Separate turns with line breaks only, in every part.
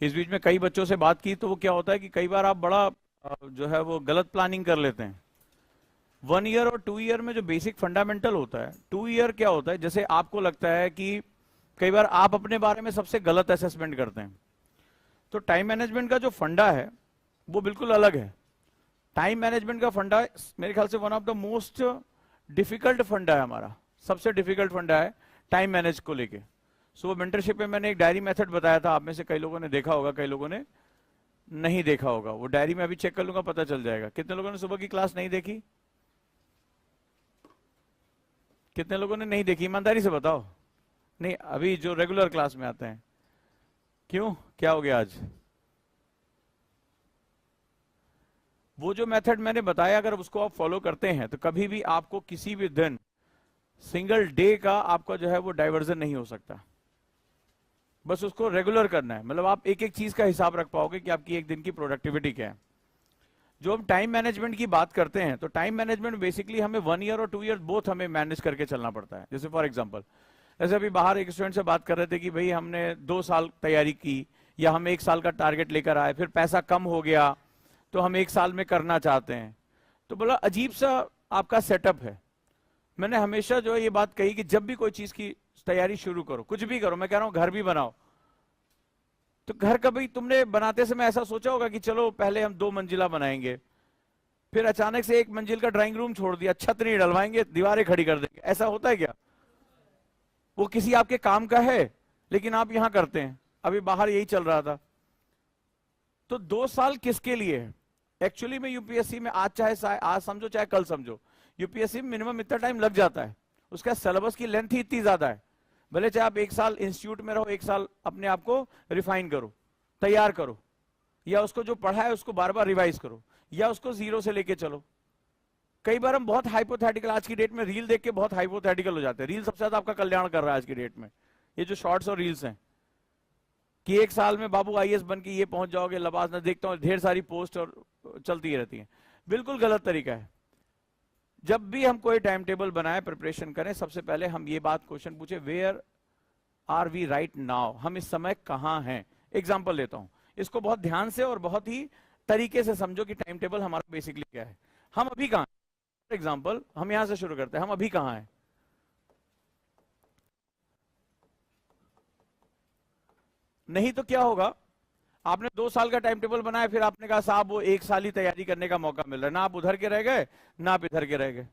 इस बीच में कई बच्चों से बात की तो वो क्या होता है कि कई बार आप बड़ा जो है वो गलत प्लानिंग कर लेते हैं। 1 ईयर और 2 ईयर में जो बेसिक फंडामेंटल होता है, 2 ईयर क्या होता है, जैसे आपको लगता है कि कई बार आप अपने बारे में सबसे गलत असेसमेंट करते हैं, तो टाइम मैनेजमेंट का जो फंडा है वो बिल्कुल अलग है। टाइम मैनेजमेंट का फंडा मेरे ख्याल से one of the most difficult फंडा है, हमारा सबसे डिफिकल्ट फंडा है टाइम मैनेज को लेके। सो मेंटरशिप में मैंने एक डायरी मेथड बताया था, आप में से कई लोगों ने देखा होगा, कई लोगों ने नहीं देखा होगा। वो डायरी में अभी चेक कर लूंगा, पता चल जाएगा। कितने लोगों ने सुबह की क्लास नहीं देखी? कितने लोगों ने नहीं देखी? ईमानदारी से बताओ। नहीं, अभी जो रेगुलर क्लास में आते हैं। क्यों, क्या हो गया आज? वो जो मेथड मैंने बताया, अगर उसको आप फॉलो करते हैं तो कभी भी आपको किसी भी दिन सिंगल डे का आपका जो है वो डाइवर्जन नहीं हो सकता। बस उसको रेगुलर करना है, मतलब आप एक एक चीज का हिसाब रख पाओगे कि आपकी एक दिन की प्रोडक्टिविटी क्या है। जो हम टाइम मैनेजमेंट की बात करते हैं, तो टाइम मैनेजमेंट बेसिकली हमें 1 ईयर और 2 ईयर बोथ हमें मैनेज करके चलना पड़ता है। जैसे फॉर एग्जांपल, जैसे अभी बाहर एक स्टूडेंट से बात कर रहे थे कि भाई हमने 2 साल तैयारी की या हम 1 साल का टारगेट लेकर आए, फिर पैसा कम हो गया तो हम 1 साल में करना चाहते हैं। तो बोला अजीब सा आपका सेटअप है। मैंने हमेशा जो है ये बात कही कि जब भी कोई चीज की तैयारी शुरू करो, कुछ भी करो, मैं कह रहा हूं घर भी बनाओ, तो घर कभी तुमने बनाते समय ऐसा सोचा होगा कि चलो पहले हम 2 मंजिला बनाएंगे, फिर अचानक से 1 मंजिल का ड्राइंग रूम छोड़ दिया, छत नहीं डलवाएंगे, दीवारें खड़ी कर देंगे, ऐसा होता है क्या? वो किसी आपके काम का है लेकिन आप यहां करते हैं। अभी बाहर यही चल रहा था। तो 2 साल किसके लिए है? एक्चुअली में यूपीएससी में आज समझो चाहे कल समझो, यूपीएससी में मिनिमम इतना टाइम लग जाता है। उसका सिलेबस की लेंथ ही इतनी ज्यादा है। भले चाहे आप 1 साल इंस्टीट्यूट में रहो, 1 साल अपने आप को रिफाइन करो, तैयार करो, या उसको जो पढ़ा है उसको बार बार रिवाइज करो, या उसको 0 से लेके चलो। कई बार हम बहुत हाइपोथेटिकल, आज की डेट में रील देख के बहुत हाइपोथेटिकल हो जाते हैं। रील सबसे ज्यादा आपका कल्याण कर रहा है आज की डेट में, ये जो शॉर्ट्स और रील्स हैं, कि 1 साल में बाबू आईएएस बन के ये पहुंच जाओगे, लबास ना देखता हूं ढेर सारी पोस्ट और चलती रहती है। बिल्कुल गलत तरीका है। जब भी हम कोई टाइम टेबल बनाए, प्रिपरेशन करें, सबसे पहले हम ये बात क्वेश्चन पूछे, where are we right now, हम इस समय कहां हैं। एग्जाम्पल लेता हूं, इसको बहुत ध्यान से और बहुत ही तरीके से समझो कि टाइम टेबल हमारा बेसिकली क्या है। हम अभी कहां हैं? फॉर एग्जाम्पल हम यहां से शुरू करते हैं, हम अभी कहां हैं? नहीं तो क्या होगा, आपने 2 साल का टाइम टेबल बनाया, फिर आपने कहा साहब वो 1 साल ही तैयारी करने का मौका मिल रहा है, ना आप उधर के रह गए ना आप इधर के रह गए।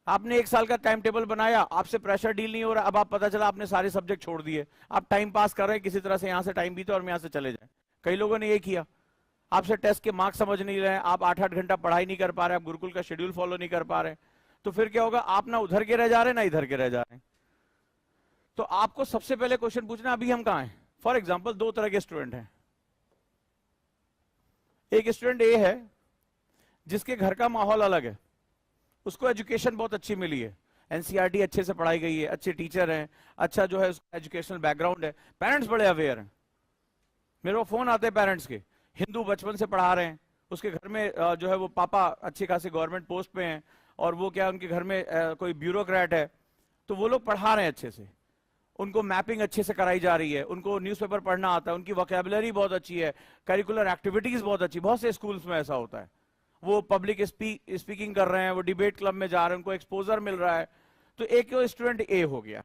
आपने 1 साल का टाइम टेबल बनाया, आपसे प्रेशर डील नहीं हो रहा, अब आप पता चला आपने सारे सब्जेक्ट छोड़ दिए, आप टाइम पास कर रहे हैं किसी तरह से, यहां से टाइम बीते और हम यहां से चले जाए। कई लोगों ने ये किया, आपसे टेस्ट के मार्क्स समझ नहीं रहे, आप 8-8 घंटा पढ़ाई नहीं कर पा रहे, आप गुरुकुल का शेड्यूल फॉलो नहीं कर पा रहे, तो फिर क्या होगा, आप ना उधर के रह जा रहे ना इधर के रह जा रहे हैं। तो आपको सबसे पहले क्वेश्चन पूछना अभी हम कहां हैं। फॉर एग्जाम्पल 2 तरह के स्टूडेंट हैं। एक स्टूडेंट ए है जिसके घर का माहौल अलग है, उसको एजुकेशन बहुत अच्छी मिली है, एनसीईआरटी अच्छे से पढ़ाई गई है, अच्छे टीचर हैं, अच्छा जो है उसका एजुकेशनल बैकग्राउंड है, पेरेंट्स बड़े अवेयर हैं। मेरे को फोन आते हैं पेरेंट्स के, हिंदू बचपन से पढ़ा रहे हैं, उसके घर में जो है वो पापा अच्छे खासे गवर्नमेंट पोस्ट पे हैं, और वो क्या उनके घर में कोई ब्यूरोक्रेट है, तो वो लोग पढ़ा रहे हैं अच्छे से, उनको मैपिंग अच्छे से कराई जा रही है, उनको न्यूज़पेपर पढ़ना आता है, उनकी वोकैबुलरी बहुत अच्छी है, करिकुलर एक्टिविटीज बहुत अच्छी, बहुत से स्कूल्स में ऐसा होता है, वो पब्लिक स्पीकिंग कर रहे हैं, वो डिबेट क्लब में जा रहे हैं, उनको एक्सपोजर मिल रहा है। तो एक स्टूडेंट ए हो गया,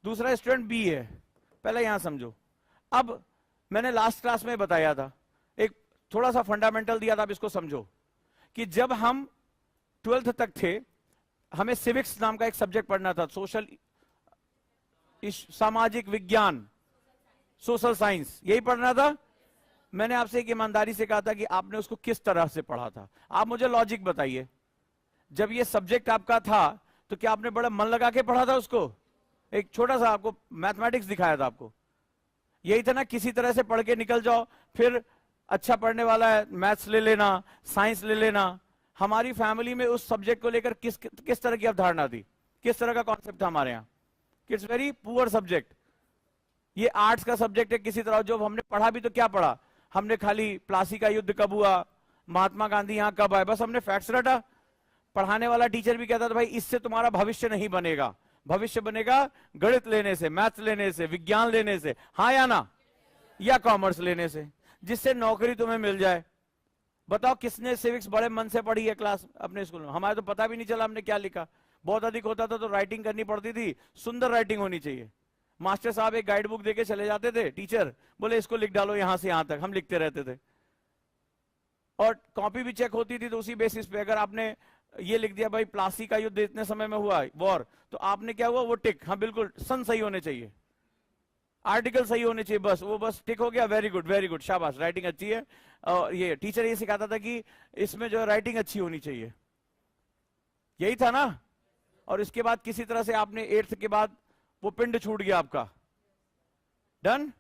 दूसरा स्टूडेंट बी है। पहले यहां समझो, अब मैंने लास्ट क्लास में बताया था, एक थोड़ा सा फंडामेंटल दिया था, अब इसको समझो कि जब हम 12th तक थे, हमें सिविक्स नाम का एक सब्जेक्ट पढ़ना था, सामाजिक विज्ञान, सोशल साइंस, यही पढ़ना था। मैंने आपसे एक ईमानदारी से कहा था कि आपने उसको किस तरह से पढ़ा था। आप मुझे लॉजिक बताइए, जब ये सब्जेक्ट आपका था तो क्या आपने बड़ा मन लगा के पढ़ा था उसको? एक छोटा सा आपको मैथमेटिक्स दिखाया था आपको, यही था ना, किसी तरह से पढ़ के निकल जाओ, फिर अच्छा पढ़ने वाला है मैथ्स ले लेना, साइंस ले लेना। हमारी फैमिली में उस सब्जेक्ट को लेकर किस तरह की अवधारणा थी, किस तरह का कॉन्सेप्ट था हमारे यहाँ? It's very poor subject. ये आर्ट्स का सब्जेक्ट है किसी तरह, जो हमने पढ़ा भी तो क्या पढ़ा, हमने खाली प्लासी का युद्ध कब हुआ, महात्मा गांधी यहां कब आए, बस हमने फैक्ट्स रटा। पढ़ाने वाला टीचर भी कहता था भाई इससे तुम्हारा भविष्य नहीं बनेगा, भविष्य बनेगा गणित लेने से, मैथ्स लेने से, विज्ञान लेने से, हाँ या ना? या कॉमर्स लेने से, जिससे नौकरी तुम्हें मिल जाए। बताओ किसने सिविक्स बड़े मन से पढ़ी है क्लास अपने स्कूल में? हमारे तो पता भी नहीं चला हमने क्या लिखा। बहुत अधिक होता था तो राइटिंग करनी पड़ती थी, सुंदर राइटिंग होनी चाहिए। मास्टर साहब एक गाइड बुक देके चले जाते थे, टीचर बोले इसको लिख डालो यहां से यहां तक, हम लिखते रहते थे। और कॉपी भी चेक होती थी, तो उसी बेसिस पे अगर आपने ये लिख दिया भाई प्लासी का युद्ध इतने समय में हुआ वॉर, तो आपने क्या हुआ वो टिक, हाँ बिल्कुल सन सही होने चाहिए, आर्टिकल सही होने चाहिए, बस वो बस टिक हो गया, वेरी गुड शाबाश, राइटिंग अच्छी है। और ये टीचर ये सिखाता था कि इसमें जो राइटिंग अच्छी होनी चाहिए, यही था ना। और इसके बाद किसी तरह से आपने 8th के बाद वो पिंड छूट गया आपका, डन,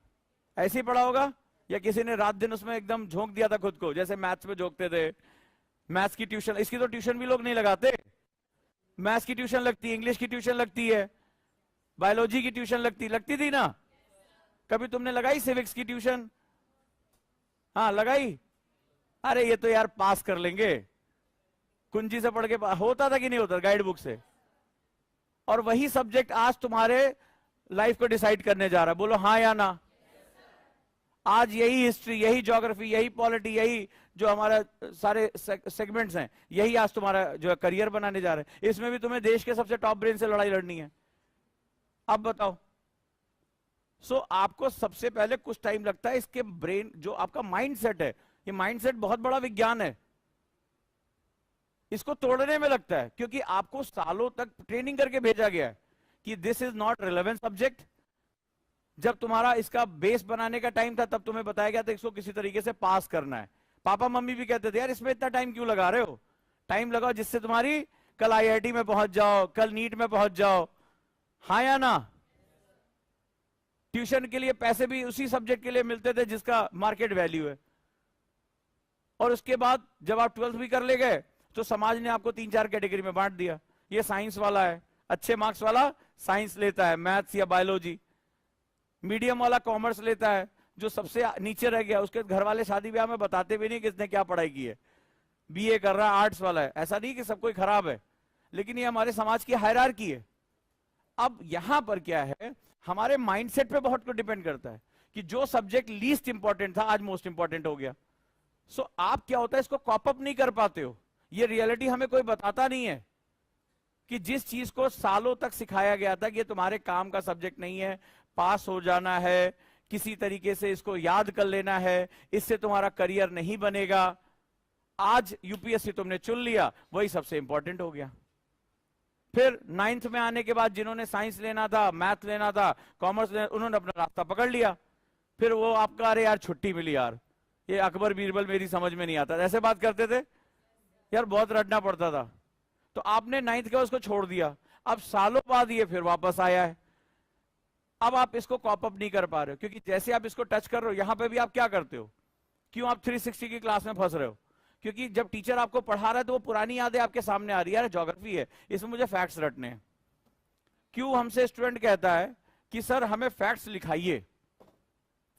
ऐसे ही पढ़ा होगा। या किसी ने रात दिन उसमें एकदम झोंक दिया था खुद को, जैसे मैथ्स में झोंकते थे। मैथ्स की ट्यूशन, इसकी तो ट्यूशन भी लोग नहीं लगाते। मैथ्स की ट्यूशन लगती है, इंग्लिश की ट्यूशन लगती है, बायोलॉजी की ट्यूशन लगती थी ना। कभी तुमने लगाई सिविक्स की ट्यूशन? हाँ लगाई। अरे ये तो यार पास कर लेंगे, कुंजी से पढ़ के होता था कि नहीं होता गाइड बुक से। और वही सब्जेक्ट आज तुम्हारे लाइफ को डिसाइड करने जा रहा है, बोलो हाँ या ना। आज यही हिस्ट्री, यही ज्योग्राफी, यही पॉलिटी, यही जो हमारा सारे सेगमेंट्स हैं, यही आज तुम्हारा जो करियर बनाने जा रहे हैं। इसमें भी तुम्हें देश के सबसे टॉप ब्रेन से लड़ाई लड़नी है। अब बताओ, आपको सबसे पहले कुछ टाइम लगता है इसके ब्रेन, जो आपका माइंडसेट है, ये माइंडसेट बहुत बड़ा विज्ञान है, इसको तोड़ने में लगता है, क्योंकि आपको सालों तक ट्रेनिंग करके भेजा गया है कि this is not relevant subject. जब तुम्हारा इसका बेस बनाने का टाइम था तब तुम्हें बताया गया था इसको किसी तरीके से पास करना है। पापा मम्मी भी कहते थे यार इसमें इतना टाइम क्यों लगा रहे हो, टाइम लगाओ जिससे तुम्हारी कल आईआईटी में पहुंच जाओ, कल नीट में पहुंच जाओ, हाँ या ना। ट्यूशन के लिए पैसे भी उसी सब्जेक्ट के लिए मिलते थे जिसका मार्केट वैल्यू है। और उसके बाद जब आप 12th भी कर ले गए तो समाज ने आपको 3-4 कैटेगरी में बांट दिया। ये साइंस वाला है, अच्छे मार्क्स वाला साइंस लेता है, मैथ्स या बायोलॉजी। मीडियम वाला कॉमर्स लेता है, जो सबसे नीचे रह गया उसके घर वाले शादी ब्याह में बताते भी नहीं कि इसने क्या पढ़ाई की है, बीए कर रहा है, आर्ट्स वाला है। ऐसा नहीं कि सब कोई खराब है, लेकिन ये हमारे समाज की हायरार्की है। अब यहां पर क्या है, हमारे माइंडसेट पे बहुत कुछ डिपेंड करता है कि जो सब्जेक्ट लीस्ट इंपॉर्टेंट था आज मोस्ट इंपॉर्टेंट हो गया। आप क्या होता है इसको कॉप अप नहीं कर पाते हो। ये रियलिटी हमें कोई बताता नहीं है कि जिस चीज को सालों तक सिखाया गया था कि ये तुम्हारे काम का सब्जेक्ट नहीं है, पास हो जाना है, किसी तरीके से इसको याद कर लेना है, इससे तुम्हारा करियर नहीं बनेगा। आज यूपीएससी तुमने चुन लिया, वही सबसे इंपॉर्टेंट हो गया। फिर 9th में आने के बाद जिन्होंने साइंस लेना था, मैथ लेना था, कॉमर्स लेना, उन्होंने अपना रास्ता पकड़ लिया। फिर वो आपका अरे यार छुट्टी मिली यार, ये अकबर बीरबल मेरी समझ में नहीं आता, ऐसे बात करते थे यार, बहुत रटना पड़ता था। तो आपने 9th के उसको छोड़ दिया, अब सालों बाद ये फिर वापस आया है। अब आप इसको कॉप अप नहीं कर पा रहे हो, क्योंकि जैसे आप इसको टच कर रहे हो यहां पे भी आप क्या करते हो, क्यों आप 360 की क्लास में फंस रहे हो? क्योंकि जब टीचर आपको पढ़ा रहा है तो वो पुरानी यादें आपके सामने आ रही है, यार ज्योग्राफी है इसमें मुझे फैक्ट्स रटने हैं। क्यों हमसे स्टूडेंट कहता है कि सर हमें फैक्ट्स लिखाइए,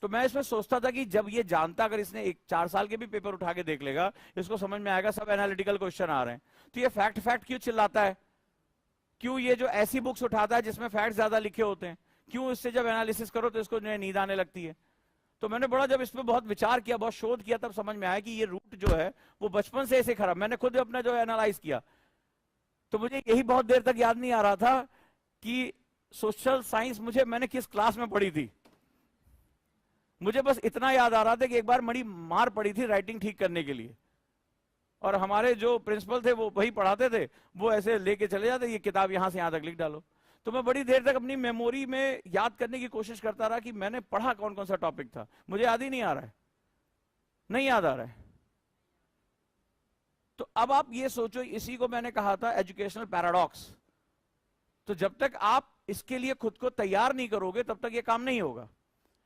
तो मैं इसमें सोचता था कि जब ये जानता, अगर इसने 4 साल के भी पेपर उठा के देख लेगा, इसको समझ में आएगा सब एनालिटिकल क्वेश्चन आ रहे हैं, तो ये फैक्ट क्यों चिल्लाता है? क्यों ये जो ऐसी बुक्स उठाता है जिसमें फैक्ट ज्यादा लिखे होते हैं, क्यों इससे जब एनालिसिस करो तो इसको नींद आने लगती है? तो मैंने बड़ा जब इस पर बहुत विचार किया, बहुत शोध किया, तब समझ में आया कि ये रूट जो है वो बचपन से ऐसे खराब। मैंने खुद अपना जो एनालाइज किया तो मुझे यही बहुत देर तक याद नहीं आ रहा था कि सोशल साइंस मैंने किस क्लास में पढ़ी थी। मुझे बस इतना याद आ रहा था कि एक बार बड़ी मार पड़ी थी राइटिंग ठीक करने के लिए, और हमारे जो प्रिंसिपल थे वो वही पढ़ाते थे, वो ऐसे लेके चले जाते, ये किताब यहां से यहां तक लिख डालो। तो मैं बड़ी देर तक अपनी मेमोरी में याद करने की कोशिश करता रहा कि मैंने पढ़ा कौन कौन सा टॉपिक था, मुझे याद ही नहीं आ रहा है, नहीं याद आ रहा है। तो अब आप ये सोचो, इसी को मैंने कहा था एजुकेशनल पैराडॉक्स। तो जब तक आप इसके लिए खुद को तैयार नहीं करोगे तब तक ये काम नहीं होगा।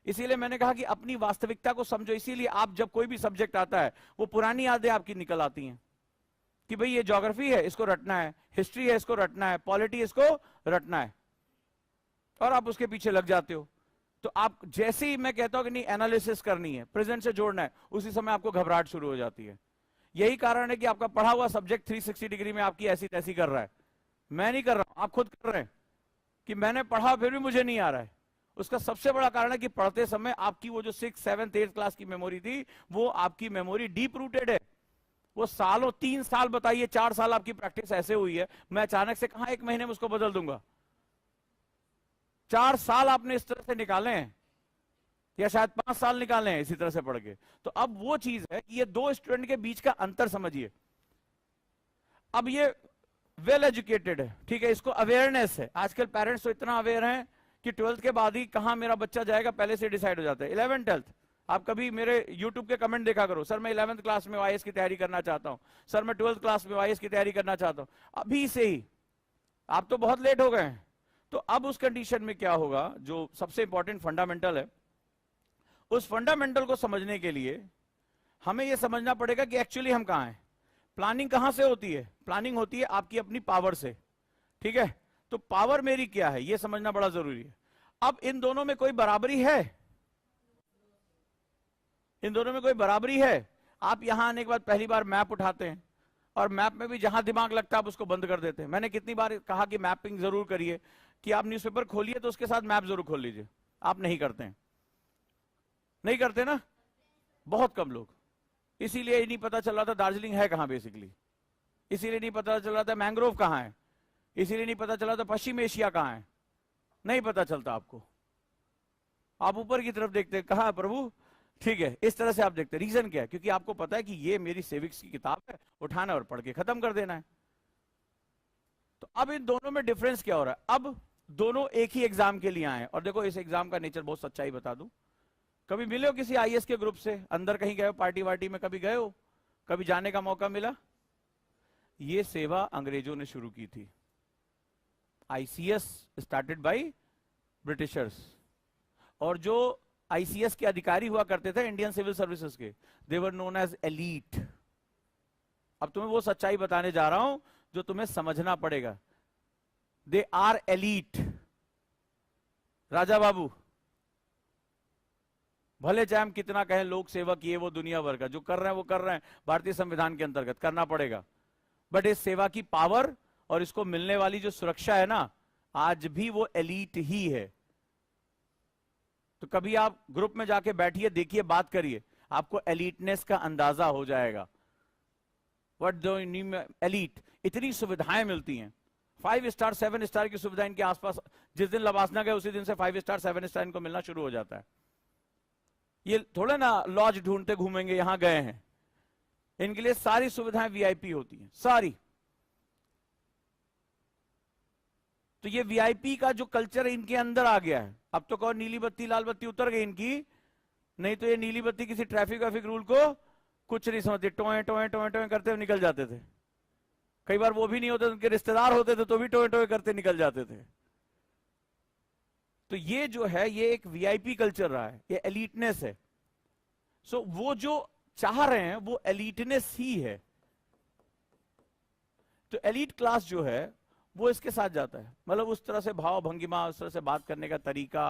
इसीलिए मैंने कहा कि अपनी वास्तविकता को समझो। इसीलिए आप जब कोई भी सब्जेक्ट आता है वो पुरानी यादें आपकी निकल आती हैं कि भाई ये ज्योग्राफी है इसको रटना है, हिस्ट्री है इसको रटना है, पॉलिटी इसको रटना है, और आप उसके पीछे लग जाते हो। तो आप जैसे ही मैं कहता हूं कि नहीं एनालिसिस करनी है, प्रेजेंट से जोड़ना है, उसी समय आपको घबराहट शुरू हो जाती है। यही कारण है कि आपका पढ़ा हुआ सब्जेक्ट 360 डिग्री में आपकी ऐसी तैसी कर रहा है। मैं नहीं कर रहा हूं, आप खुद कर रहे हैं कि मैंने पढ़ा फिर भी मुझे नहीं आ रहा है, उसका सबसे बड़ा कारण है कि पढ़ते समय आपकी वो जो 6th 7th 8th क्लास की मेमोरी थी, वो आपकी मेमोरी डीप रूटेड है। वो सालों, 3 साल बताइए, 4 साल आपकी प्रैक्टिस ऐसे हुई है, मैं अचानक से कहां 1 महीने में उसको बदल दूंगा। 4 साल आपने इस तरह से निकाले हैं, या शायद 5 साल निकाले हैं इसी तरह से पढ़ के। तो अब वो चीज है कि ये दो स्टूडेंट के बीच का अंतर समझिए। अब ये वेल एजुकेटेड है, ठीक है, इसको अवेयरनेस है। आजकल पेरेंट्स तो इतना अवेयर हैं कि 12th के बाद ही कहां मेरा बच्चा जाएगा पहले से डिसाइड हो जाता है। 11th 12th, आप कभी मेरे YouTube के कमेंट देखा करो, सर मैं 11th क्लास में आईएएस की तैयारी करना चाहता हूं, सर मैं 12th क्लास में आईएएस की तैयारी करना चाहता हूं। अभी से ही आप तो बहुत लेट हो गए हैं। तो अब उस कंडीशन में क्या होगा, जो सबसे इंपॉर्टेंट फंडामेंटल है, उस फंडामेंटल को समझने के लिए हमें यह समझना पड़ेगा कि एक्चुअली हम कहां हैं। प्लानिंग कहां से होती है? प्लानिंग होती है आपकी अपनी पावर से, ठीक है। तो पावर मेरी क्या है, यह समझना बड़ा जरूरी है। अब इन दोनों में कोई बराबरी है? इन दोनों में कोई बराबरी है? आप यहां आने के बाद पहली बार मैप उठाते हैं, और मैप में भी जहां दिमाग लगता है आप उसको बंद कर देते हैं। मैंने कितनी बार कहा कि मैपिंग जरूर करिए, कि आप न्यूज़पेपर खोलिए तो उसके साथ मैप जरूर खोल लीजिए। आप नहीं करते हैं, नहीं करते ना, बहुत कम लोग। इसीलिए नहीं पता चल रहा था दार्जिलिंग है कहां बेसिकली, इसीलिए नहीं पता चल रहा था मैंग्रोव कहां है, इसीलिए नहीं पता चला था पश्चिम एशिया कहां है। नहीं पता चलता आपको, आप ऊपर की तरफ देखते हैं, कहां प्रभु, ठीक है, इस तरह से आप देखते हैं। रीजन क्या है? क्योंकि आपको पता है कि ये मेरी सिविक्स की किताब है, उठाना और पढ़ के खत्म कर देना है। तो अब इन दोनों में डिफरेंस क्या हो रहा है? अब दोनों एक ही एग्जाम के लिए आए हैं। और देखो इस एग्जाम का नेचर बहुत सच्चाई बता दूं, कभी मिले हो किसी आईएएस के ग्रुप से, अंदर कहीं गए हो, पार्टी वार्टी में कभी गए हो, कभी जाने का मौका मिला? ये सेवा अंग्रेजों ने शुरू की थी। आईसीएस स्टार्टेड बाय ब्रिटिशर्स, और जो आईसीएस के अधिकारी हुआ करते थे इंडियन सिविल सर्विसेज के, दे वर नोन एज एलीट। अब तुम्हें वो सच्चाई बताने जा रहा हूं जो तुम्हें समझना पड़ेगा। They are elite. Raja Babu, भले चाहे हम कितना कहें लोक सेवा किए, वो दुनिया भर का जो कर रहे हैं वो कर रहे हैं, भारतीय संविधान के अंतर्गत करना पड़ेगा। बट इस सेवा की पावर और इसको मिलने वाली जो सुरक्षा है ना, आज भी वो एलीट ही है। तो कभी आप ग्रुप में जाके बैठिए, देखिए, बात करिए, आपको एलीटनेस का अंदाजा हो जाएगा। What do you mean elite? इतनी सुविधाएं मिलती हैं, 5 स्टार 7 स्टार की सुविधा इनके आसपास। जिस दिन लवासना गए उसी दिन से 5 स्टार 7 स्टार इनको मिलना शुरू हो जाता है। ये थोड़ा ना लॉज ढूंढते घूमेंगे, यहां गए हैं, इनके लिए सारी सुविधाएं वीआईपी होती हैं, सारी। तो ये वीआईपी का जो कल्चर इनके अंदर आ गया है। अब तो कौन नीली बत्ती लाल बत्ती उतर गई इनकी, नहीं तो ये नीली बत्ती किसी ट्रैफिक वैफिक रूल को कुछ नहीं समझते, टोए टोए टोए टोए करते हुए निकल जाते थे। कई बार वो भी नहीं होते, उनके रिश्तेदार होते थे तो भी टोए टोए करते निकल जाते थे। तो ये जो है ये एक वीआईपी कल्चर रहा है, ये एलीटनेस है। सो वो जो चाह रहे हैं वो एलीटनेस ही है। तो एलीट क्लास जो है वो इसके साथ जाता है, मतलब उस तरह से भाव भंगिमा, उस तरह से बात करने का तरीका,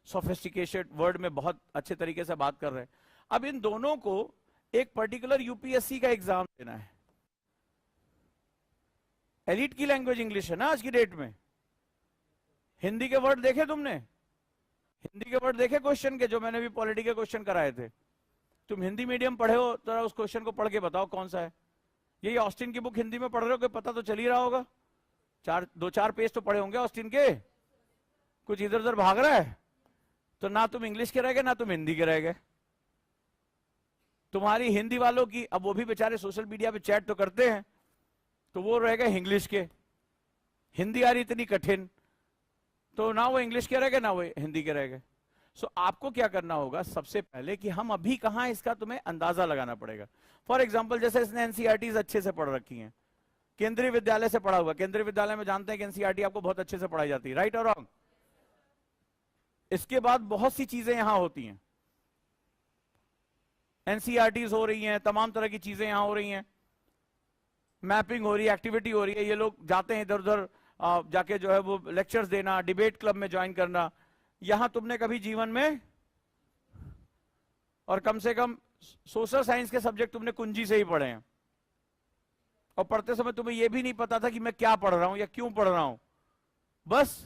सोफिस्टिकेटेड वर्ड में बहुत अच्छे तरीके से बात कर रहे हैं। अब इन दोनों को एक पर्टिकुलर यूपीएससी का एग्जाम देना है। एलीट की लैंग्वेज इंग्लिश है ना आज की डेट में। हिंदी के वर्ड देखे तुमने? हिंदी के वर्ड देखे क्वेश्चन के, जो मैंने भी पॉलिटी के क्वेश्चन कराए थे? तुम हिंदी मीडियम पढ़े हो तो उस क्वेश्चन को पढ़ के बताओ कौन सा है। यही ऑस्टिन की बुक हिंदी में पढ़ रहे हो कि पता तो चल ही रहा होगा, 2-4 पेज तो पढ़े होंगे ऑस्टिन के। कुछ इधर उधर भाग रहा है तो ना तुम इंग्लिश के रह गए ना तुम हिंदी के रह गए। तुम्हारी हिंदी वालों की, अब वो भी बेचारे सोशल मीडिया पे चैट तो करते हैं, तो वो रह गए इंग्लिश के। हिंदी आ रही इतनी कठिन, तो ना वो इंग्लिश के रह गए ना वो हिंदी के रह गए। सो आपको क्या करना होगा सबसे पहले कि हम अभी कहां, इसका तुम्हें अंदाजा लगाना पड़ेगा। फॉर एग्जाम्पल जैसे इसने एनसीईआरटी अच्छे से पढ़ रखी हैं, केंद्रीय विद्यालय से पढ़ा हुआ। केंद्रीय विद्यालय में जानते हैं कि एनसीईआरटी आपको बहुत अच्छे से पढ़ाई जाती है, राइट और रॉन्ग? इसके बाद बहुत सी चीजें यहां होती हैं, एनसीईआरटीज हो रही हैं, तमाम तरह की चीजें यहां हो रही हैं, मैपिंग हो रही है, एक्टिविटी हो रही है। ये लोग जाते हैं इधर उधर जाके जो है वो लेक्चर्स देना, डिबेट क्लब में ज्वाइन करना। यहां तुमने कभी जीवन में, और कम से कम सोशल साइंस के सब्जेक्ट तुमने कुंजी से ही पढ़े हैं, और पढ़ते समय तुम्हें यह भी नहीं पता था कि मैं क्या पढ़ रहा हूं या क्यों पढ़ रहा हूं, बस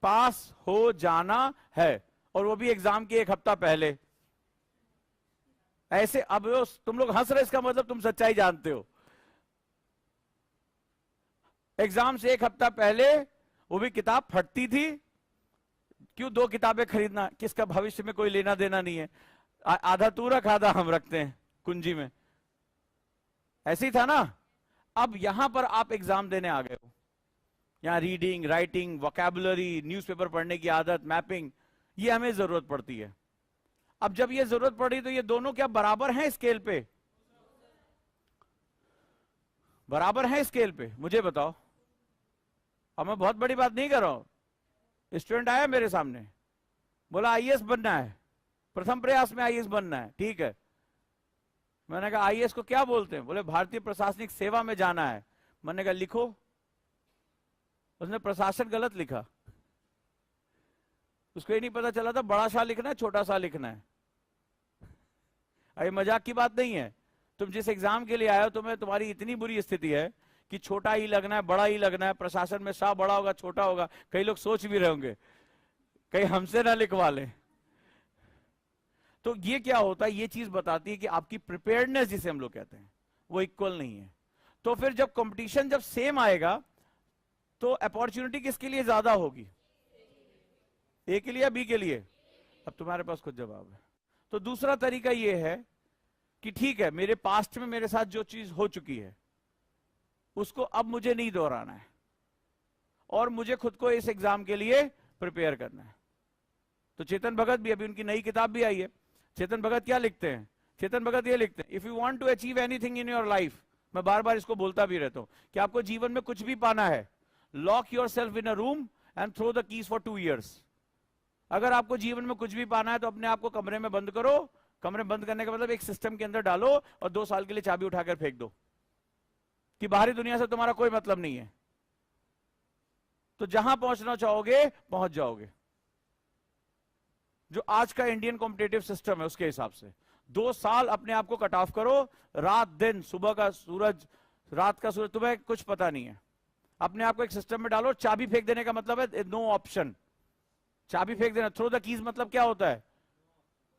पास हो जाना है, और वो भी एग्जाम के एक हफ्ता पहले। ऐसे अब तुम लोग हंस रहे, इसका मतलब तुम सच्चाई जानते हो। एग्जाम से एक हफ्ता पहले वो भी किताब फटती थी। क्यों 2 किताबें खरीदना, किसका भविष्य में कोई लेना देना नहीं है। आधा तू रख, आधा हम रखते हैं कुंजी में, ऐसे ही था ना। अब यहां पर आप एग्जाम देने आ गए हो, यहां रीडिंग, राइटिंग, वोकैबुलरी, न्यूज़पेपर पढ़ने की आदत, मैपिंग, ये हमें जरूरत पड़ती है। अब जब ये जरूरत पड़ी तो ये दोनों क्या बराबर हैं स्केल पे? बराबर हैं स्केल पे? मुझे बताओ। अब मैं बहुत बड़ी बात नहीं कर रहा हूं। स्टूडेंट आया मेरे सामने, बोला आईएएस बनना है, प्रथम प्रयास में आईएएस बनना है, ठीक है। मैंने कहा आईएएस को क्या बोलते हैं? बोले भारतीय प्रशासनिक सेवा में जाना है। मैंने कहा लिखो। उसने प्रशासन गलत लिखा, उसको ये नहीं पता चला था बड़ा सा लिखना है छोटा सा लिखना है। अरे मजाक की बात नहीं है। तुम जिस एग्जाम के लिए आए हो, तुम्हें तुम्हारी इतनी बुरी स्थिति है कि छोटा ही लगना है, बड़ा ही लगना है, प्रशासन में सा बड़ा होगा छोटा होगा। कई लोग सोच भी रहे होंगे कहीं हमसे ना लिखवा ले। तो ये क्या होता है, ये चीज बताती है कि आपकी प्रिपेयर्डनेस जिसे हम लोग कहते हैं वो इक्वल नहीं है। तो फिर जब कंपटीशन जब सेम आएगा तो अपॉर्चुनिटी किसके लिए ज्यादा होगी? ए के लिए या बी के लिए? अब तुम्हारे पास खुद जवाब है। तो दूसरा तरीका यह है कि ठीक है, मेरे पास्ट में मेरे साथ जो चीज हो चुकी है उसको अब मुझे नहीं दोहराना है, और मुझे खुद को इस एग्जाम के लिए प्रिपेयर करना है। तो चेतन भगत भी, अभी उनकी नई किताब भी आई है। चेतन भगत क्या लिखते हैं? चेतन भगत ये लिखते हैं, if you want to achieve anything in your life, मैं बार बार इसको बोलता भी रहता हूं कि आपको जीवन में कुछ भी पाना है, lock yourself in a room and throw the keys for 2 years। अगर आपको जीवन में कुछ भी पाना है तो अपने आप को कमरे में बंद करो। कमरे में बंद करने का मतलब एक सिस्टम के अंदर डालो और 2 साल के लिए चाबी उठाकर फेंक दो कि बाहरी दुनिया से तुम्हारा कोई मतलब नहीं है। तो जहां पहुंचना चाहोगे पहुंच जाओगे। जो आज का इंडियन कॉम्पिटेटिव सिस्टम है उसके हिसाब से 2 साल अपने आप को कट ऑफ करो। रात दिन, सुबह का सूरज, रात का सूरज, तुम्हें कुछ पता नहीं है। अपने आप को एक सिस्टम में डालो। चाबी फेंक देने का मतलब है नो ऑप्शन। चाबी फेंक देना। थ्रो द कीज मतलब क्या होता है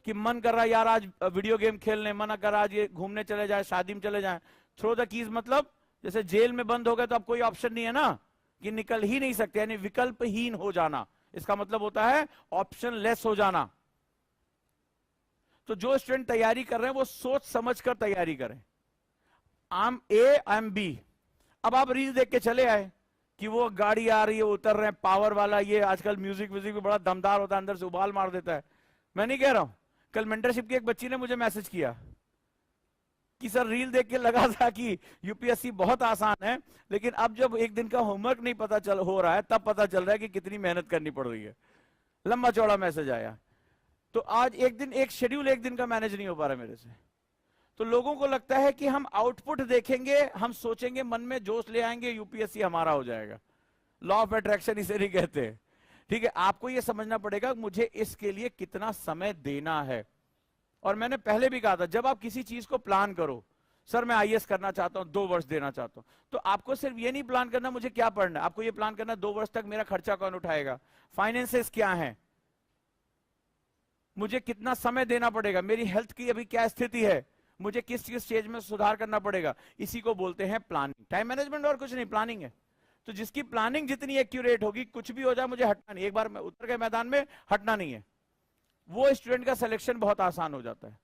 कि मन कर रहा है यार आज वीडियो गेम खेलने, मन कर रहा है आज ये घूमने चले जाए, शादी में चले जाए। थ्रो द कीज मतलब जैसे जेल में बंद हो गए तो अब कोई ऑप्शन नहीं है ना, कि निकल ही नहीं सकते, यानी विकल्पहीन हो जाना। इसका मतलब होता है ऑप्शन लेस हो जाना। तो जो स्टूडेंट तैयारी कर रहे हैं वो सोच समझ कर तैयारी करें। I am A, I am B. अब आप रील देख के चले आए कि वो गाड़ी आ रही है, उतर रहे हैं, पावर वाला, ये आजकल म्यूजिक व्यूजिक भी बड़ा दमदार होता है, अंदर से उबाल मार देता है। मैं नहीं कह रहा हूं। कल मेंटरशिप की एक बच्ची ने मुझे मैसेज किया कि सर रील देख के लगा था कि यूपीएससी बहुत आसान है, लेकिन अब जब एक दिन का होमवर्क नहीं पता चल हो रहा है तब पता चल रहा है कि कितनी मेहनत करनी पड़ रही है। लंबा चौड़ा मैसेज आया। तो आज एक दिन, एक शेड्यूल एक दिन का मैनेज नहीं हो पा रहा मेरे से। तो लोगों को लगता है कि हम आउटपुट देखेंगे, हम सोचेंगे, मन में जोश ले आएंगे, यूपीएससी हमारा हो जाएगा। लॉ ऑफ अट्रैक्शन इसे नहीं कहते। ठीक है, आपको यह समझना पड़ेगा मुझे इसके लिए कितना समय देना है। और मैंने पहले भी कहा था, जब आप किसी चीज को प्लान करो, सर मैं आईएएस करना चाहता हूं, 2 वर्ष देना चाहता हूं, तो आपको सिर्फ ये नहीं प्लान करना मुझे क्या पढ़ना है, आपको ये प्लान करना 2 वर्ष तक मेरा खर्चा कौन उठाएगा, फाइनेंसेस क्या है, मुझे कितना समय देना पड़ेगा, मेरी हेल्थ की अभी क्या स्थिति है, मुझे किस किस स्टेज में सुधार करना पड़ेगा। इसी को बोलते हैं प्लानिंग। टाइम मैनेजमेंट और कुछ नहीं, प्लानिंग है। तो जिसकी प्लानिंग जितनी एक्यूरेट होगी, कुछ भी हो जाए मुझे हटना नहीं, एक बार मैं उतर गए मैदान में हटना नहीं है, वो स्टूडेंट का सिलेक्शन बहुत आसान हो जाता है।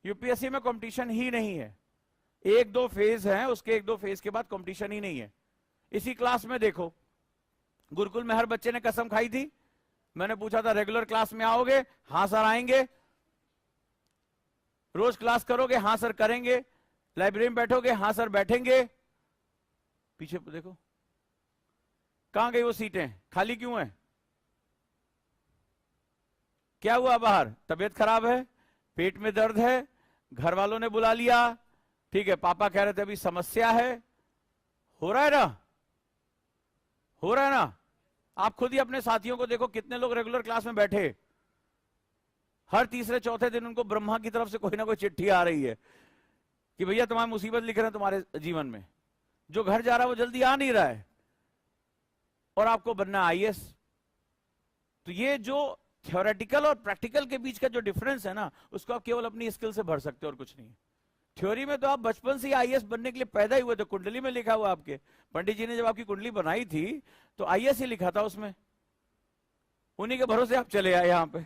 यूपीएससी में कंपटीशन ही नहीं है। 1-2 फेज हैं, उसके 1-2 फेज के बाद कंपटीशन ही नहीं है। इसी क्लास में देखो, गुरुकुल में हर बच्चे ने कसम खाई थी। मैंने पूछा था रेगुलर क्लास में आओगे? हां सर आएंगे। रोज क्लास करोगे? हां सर करेंगे। लाइब्रेरी में बैठोगे? हां सर बैठेंगे। पीछे देखो कहां गई वो सीटें, खाली क्यों है? क्या हुआ बाहर? तबीयत खराब है, पेट में दर्द है, घर वालों ने बुला लिया, ठीक है, पापा कह रहे थे अभी समस्या है। हो रहा है ना, हो रहा है ना। आप खुद ही अपने साथियों को देखो, कितने लोग रेगुलर क्लास में बैठे, हर तीसरे चौथे दिन उनको ब्रह्मा की तरफ से कोई ना कोई चिट्ठी आ रही है कि भैया तुम्हारी मुसीबत लिख रहे हैं तुम्हारे जीवन में। जो घर जा रहा है वो जल्दी आ नहीं रहा है, और आपको बनना आईएएस, तो ये जो थ्योरेटिकल और प्रैक्टिकल के बीच का जो डिफरेंस है ना, उसको आप केवल अपनी स्किल से भर सकते हो और कुछ नहीं। थ्योरी में तो आप बचपन से ही आईएएस बनने के लिए पैदा ही हुए थे, कुंडली में लिखा हुआ आपके, पंडित जी ने जब आपकी कुंडली बनाई थी तो आईएएस ही लिखा था उसमें, उन्हीं के भरोसे आप चले आए यहां पे।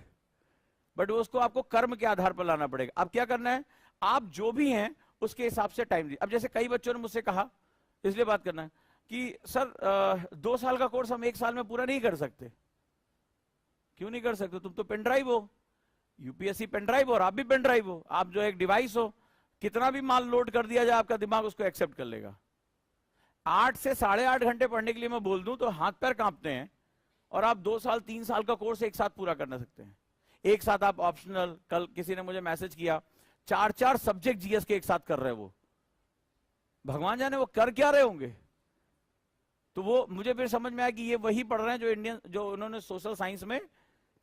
बट उसको आपको कर्म के आधार पर लाना पड़ेगा। अब क्या करना है, आप जो भी हैं उसके हिसाब से टाइम दीजिए। अब जैसे कई बच्चों ने मुझसे कहा, इसलिए बात करना है कि सर 2 साल का कोर्स हम 1 साल में पूरा नहीं कर सकते। क्यों नहीं कर सकते? तुम तो पेन ड्राइव हो, यूपीएससी पेन ड्राइव हो और आप भी पेन ड्राइव हो, आप जो एक डिवाइस हो, कितना भी माल लोड कर दिया जाए आपका दिमाग उसको एक्सेप्ट कर लेगा। 8 से 8.5 घंटे पढ़ने के लिए मैं बोल दूं तो हाथ पैर कांपते हैं, और आप 2 साल 3 साल का कोर्स एक साथ पूरा करना सकते हैं। एक साथ आप ऑप्शनल, कल किसी ने मुझे मैसेज किया 4 सब्जेक्ट जीएस के एक साथ कर रहे हैं, वो भगवान जाने वो कर क्या रहे होंगे। तो वो मुझे फिर समझ में आया कि ये वही पढ़ रहे हैं जो उन्होंने सोशल साइंस में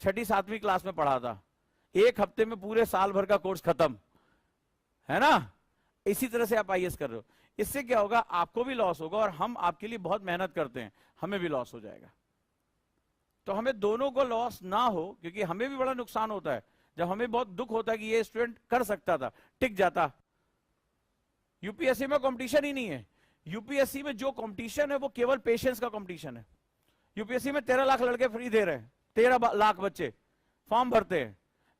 6ठी 7वीं क्लास में पढ़ा था। 1 हफ्ते में पूरे साल भर का कोर्स खत्म, है ना। इसी तरह से आप आईएएस कर रहे हो। इससे क्या होगा, आपको भी लॉस होगा और हम आपके लिए बहुत मेहनत करते हैं, हमें भी लॉस हो जाएगा। तो हमें दोनों को लॉस ना हो, क्योंकि हमें भी बड़ा नुकसान होता है जब हमें बहुत दुख होता है कि ये स्टूडेंट कर सकता था, टिक जाता। यूपीएससी में कंपटीशन ही नहीं है। यूपीएससी में जो कंपटीशन है वो केवल पेशेंस का कंपटीशन है। यूपीएससी में 13 लाख लड़के फ्री दे रहे हैं, 13 लाख बच्चे फॉर्म भरते हैं।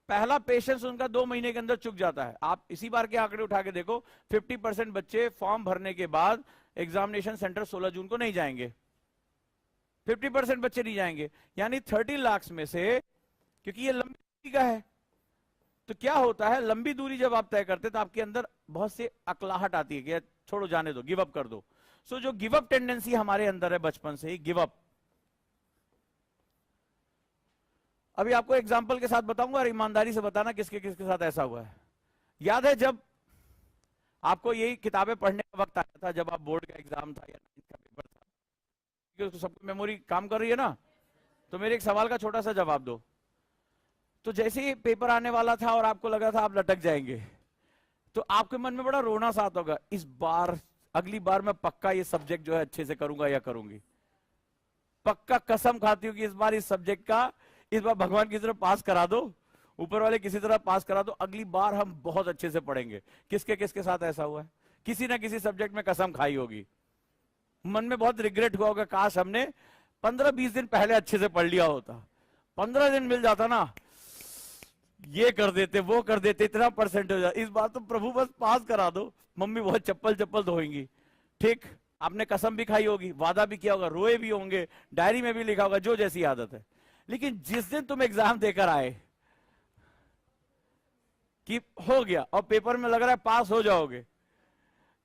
पहला पेशेंस उनका 2 महीने के अंदर चुक जाता है। आप इसी बार के आंकड़े उठा के देखो, 50% बच्चे फॉर्म भरने के बाद एग्जामिनेशन सेंटर 16 जून को नहीं जाएंगे। 50% बच्चे नहीं जाएंगे, यानी 30 लाख में से, क्योंकि ये लंबी दूरी का है, तो क्या होता है, लंबी दूरी जब आप तय करते तो आपके अंदर बहुत से अकलाहट आती है कि छोड़ो जाने दो, गिव अप कर दो। सो जो गिव अप टेंडेंसी हमारे अंदर है बचपन से ही, गिव अप। अभी आपको एग्जांपल के साथ बताऊंगा और ईमानदारी से बताना किसके किसके साथ ऐसा हुआ है। याद है जब आपको यही किताबें पढ़ने का वक्त आया था, जब आप बोर्ड का एग्जाम था या 9th का पेपर था, क्योंकि सबको मेमोरी काम कर रही है ना, तो मेरे एक सवाल का छोटा सा जवाब दो। तो जैसे ही पेपर आने वाला था और आपको लगा था आप लटक जाएंगे, तो आपके मन में बड़ा रोना सा आता होगा, इस बार अगली बार मैं पक्का ये सब्जेक्ट जो है अच्छे से करूंगा या करूंगी। पक्का कसम खाती हूँ कि इस बार इस सब्जेक्ट का, इस बार भगवान की तरफ पास करा दो, ऊपर वाले किसी तरह पास करा दो, अगली बार हम बहुत अच्छे से पढ़ेंगे। किसके किसके साथ ऐसा हुआ है? किसी ना किसी सब्जेक्ट में कसम खाई होगी, मन में बहुत रिग्रेट हुआ होगा, काश हमने 15-20 दिन पहले अच्छे से पढ़ लिया होता, 15 दिन मिल जाता ना, ये कर देते वो कर देते, इतना परसेंट हो जाता। इस बार तो प्रभु बस पास करा दो, मम्मी बहुत चप्पल चप्पल धोएंगी। ठीक, आपने कसम भी खाई होगी, वादा भी किया होगा, रोए भी होंगे, डायरी में भी लिखा होगा, जो जैसी आदत है। लेकिन जिस दिन तुम एग्जाम देकर आए कि हो गया और पेपर में लग रहा है पास हो जाओगे,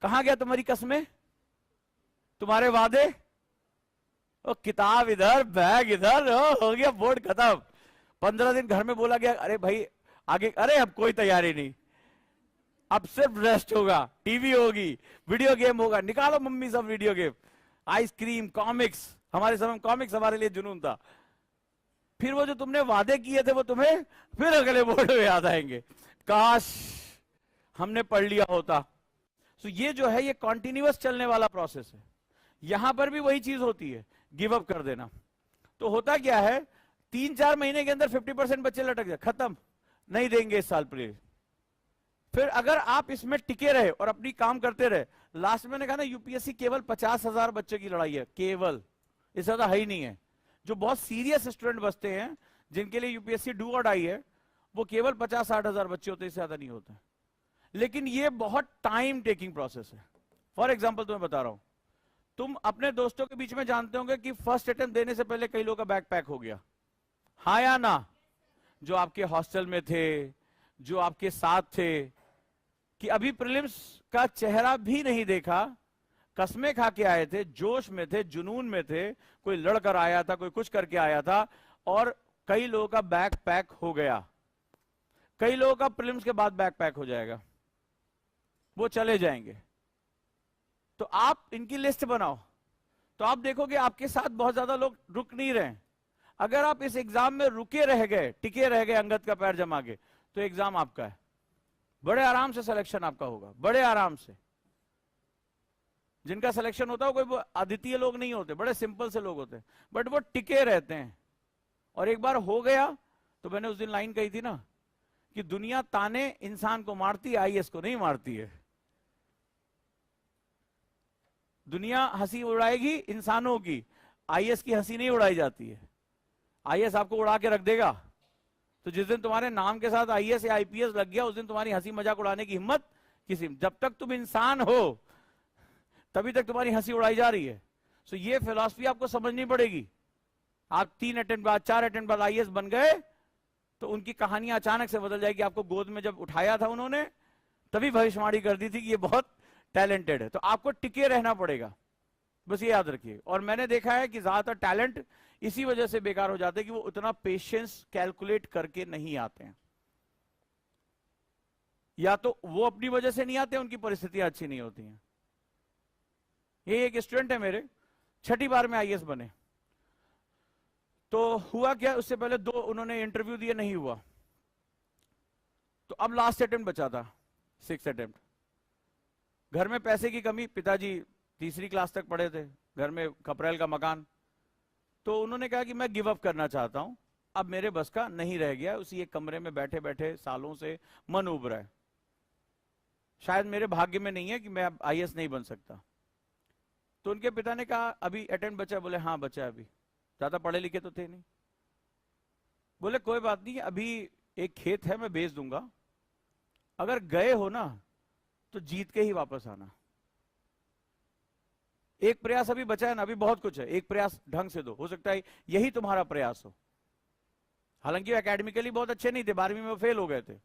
कहां गया तुम्हारी कसमें, तुम्हारे वादे? ओ किताब इधर, बैग इधर, हो गया बोर्ड खत्म। 15 दिन घर में बोला गया, अरे भाई आगे, अरे अब कोई तैयारी नहीं, अब सिर्फ रेस्ट होगा, टीवी होगी, वीडियो गेम होगा, निकालो मम्मी सब वीडियो गेम, आइसक्रीम, कॉमिक्स। हमारे समय कॉमिक्स हमारे लिए जुनून था। फिर वो जो तुमने वादे किए थे वो तुम्हें फिर अगले बोर्ड में याद आएंगे, काश हमने पढ़ लिया होता। सो ये जो है ये कॉन्टिन्यूअस चलने वाला प्रोसेस है। यहां पर भी वही चीज होती है, गिव अप कर देना। तो होता क्या है, 3-4 महीने के अंदर 50% बच्चे लटक जाए, खत्म, नहीं देंगे इस साल प्लीज। फिर अगर आप इसमें टिके रहे और अपनी काम करते रहे, लास्ट में मैंने कहा ना यूपीएससी केवल 50,000 बच्चे की लड़ाई है, केवल, इससे ज्यादा है ही नहीं है। जो बहुत सीरियस स्टूडेंट बचते हैं जिनके लिए यूपीएससी डू और डाई है, वो केवल 50-60 हजार बच्चे होते हैं, इससे ज्यादा नहीं होते। लेकिन ये बहुत टाइम टेकिंग प्रोसेस है। फॉर एग्जाम्पल तुम्हें बता रहा हूं, तुम अपने दोस्तों के बीच में जानते होंगे कि फर्स्ट अटेम्प्ट देने से पहले कई लोगों का बैग पैक हो गया, हाँ या ना? जो आपके हॉस्टल में थे, जो आपके साथ थे, कि अभी प्रीलिम्स का चेहरा भी नहीं देखा, कसमें खा के आए थे, जोश में थे, जुनून में थे, कोई लड़कर आया था, कोई कुछ करके आया था, और कई लोगों का बैग पैक हो गया। कई लोगों का प्रीलिम्स के बाद बैग पैक हो जाएगा, वो चले जाएंगे। तो आप इनकी लिस्ट बनाओ, तो आप देखोगे आपके साथ बहुत ज्यादा लोग रुक नहीं रहे। अगर आप इस एग्जाम में रुके रह गए, टिके रह गए, अंगद का पैर जमा के, तो एग्जाम आपका है, बड़े आराम से सिलेक्शन आपका होगा, बड़े आराम से। जिनका सिलेक्शन होता है कोई अद्वितीय लोग नहीं होते, बड़े सिंपल से लोग होते हैं, बट वो टिके रहते हैं और एक बार हो गया तो मैंने उस दिन लाइन कही थी ना कि दुनिया ताने इंसान को मारती है, आईएएस को नहीं मारती है। दुनिया हंसी उड़ाएगी इंसानों की, आईएएस की हंसी नहीं उड़ाई जाती है। आईएएस आपको उड़ा के रख देगा। तो जिस दिन तुम्हारे नाम के साथ आईएएस या आईपीएस लग गया, उस दिन तुम्हारी हंसी मजाक उड़ाने की हिम्मत किसी, जब तक तुम इंसान हो तभी तक तुम्हारी हंसी उड़ाई जा रही है। सो ये फिलॉसफी आपको समझनी पड़ेगी। आप 3 अटेम्प्ट बाद 4 अटेम्प्ट बाद आईएएस बन गए तो उनकी कहानियां अचानक से बदल जाएगी। आपको गोद में जब उठाया था उन्होंने, तभी भविष्यवाणी कर दी थी कि ये बहुत टैलेंटेड है। तो आपको टिके रहना पड़ेगा, बस ये याद रखिए। और मैंने देखा है कि ज्यादातर टैलेंट इसी वजह से बेकार हो जाते हैं कि वो उतना पेशेंस कैलकुलेट करके नहीं आते हैं। या तो वो अपनी वजह से नहीं आते, उनकी परिस्थितियां अच्छी नहीं होती हैं। ये एक स्टूडेंट है मेरे, 6ठी बार में आईएएस बने। तो हुआ क्या, उससे पहले 2 उन्होंने इंटरव्यू दिए, नहीं हुआ। तो अब लास्ट अटेम्प्ट बचा था, 6th अटेम्प्ट। घर में पैसे की कमी, पिताजी 3री क्लास तक पढ़े थे, घर में खपरेल का मकान। तो उन्होंने कहा कि मैं गिव अप करना चाहता हूं, अब मेरे बस का नहीं रह गया। उसी एक कमरे में बैठे बैठे सालों से मन उब रहा है, शायद मेरे भाग्य में नहीं है कि मैं अब आईएएस नहीं बन सकता। तो उनके पिता ने कहा अभी अटेम्प्ट बचा? बोले हाँ बचा है, अभी ज्यादा पढ़े लिखे तो थे नहीं। बोले कोई बात नहीं, अभी एक खेत है मैं बेच दूंगा, अगर गए हो ना तो जीत के ही वापस आना। एक प्रयास अभी बचा है ना, अभी बहुत कुछ है, एक प्रयास ढंग से दो, हो सकता है यही तुम्हारा प्रयास हो। हालांकि एकेडमिकली बहुत अच्छे नहीं थे, 12वीं में वो फेल हो गए थे,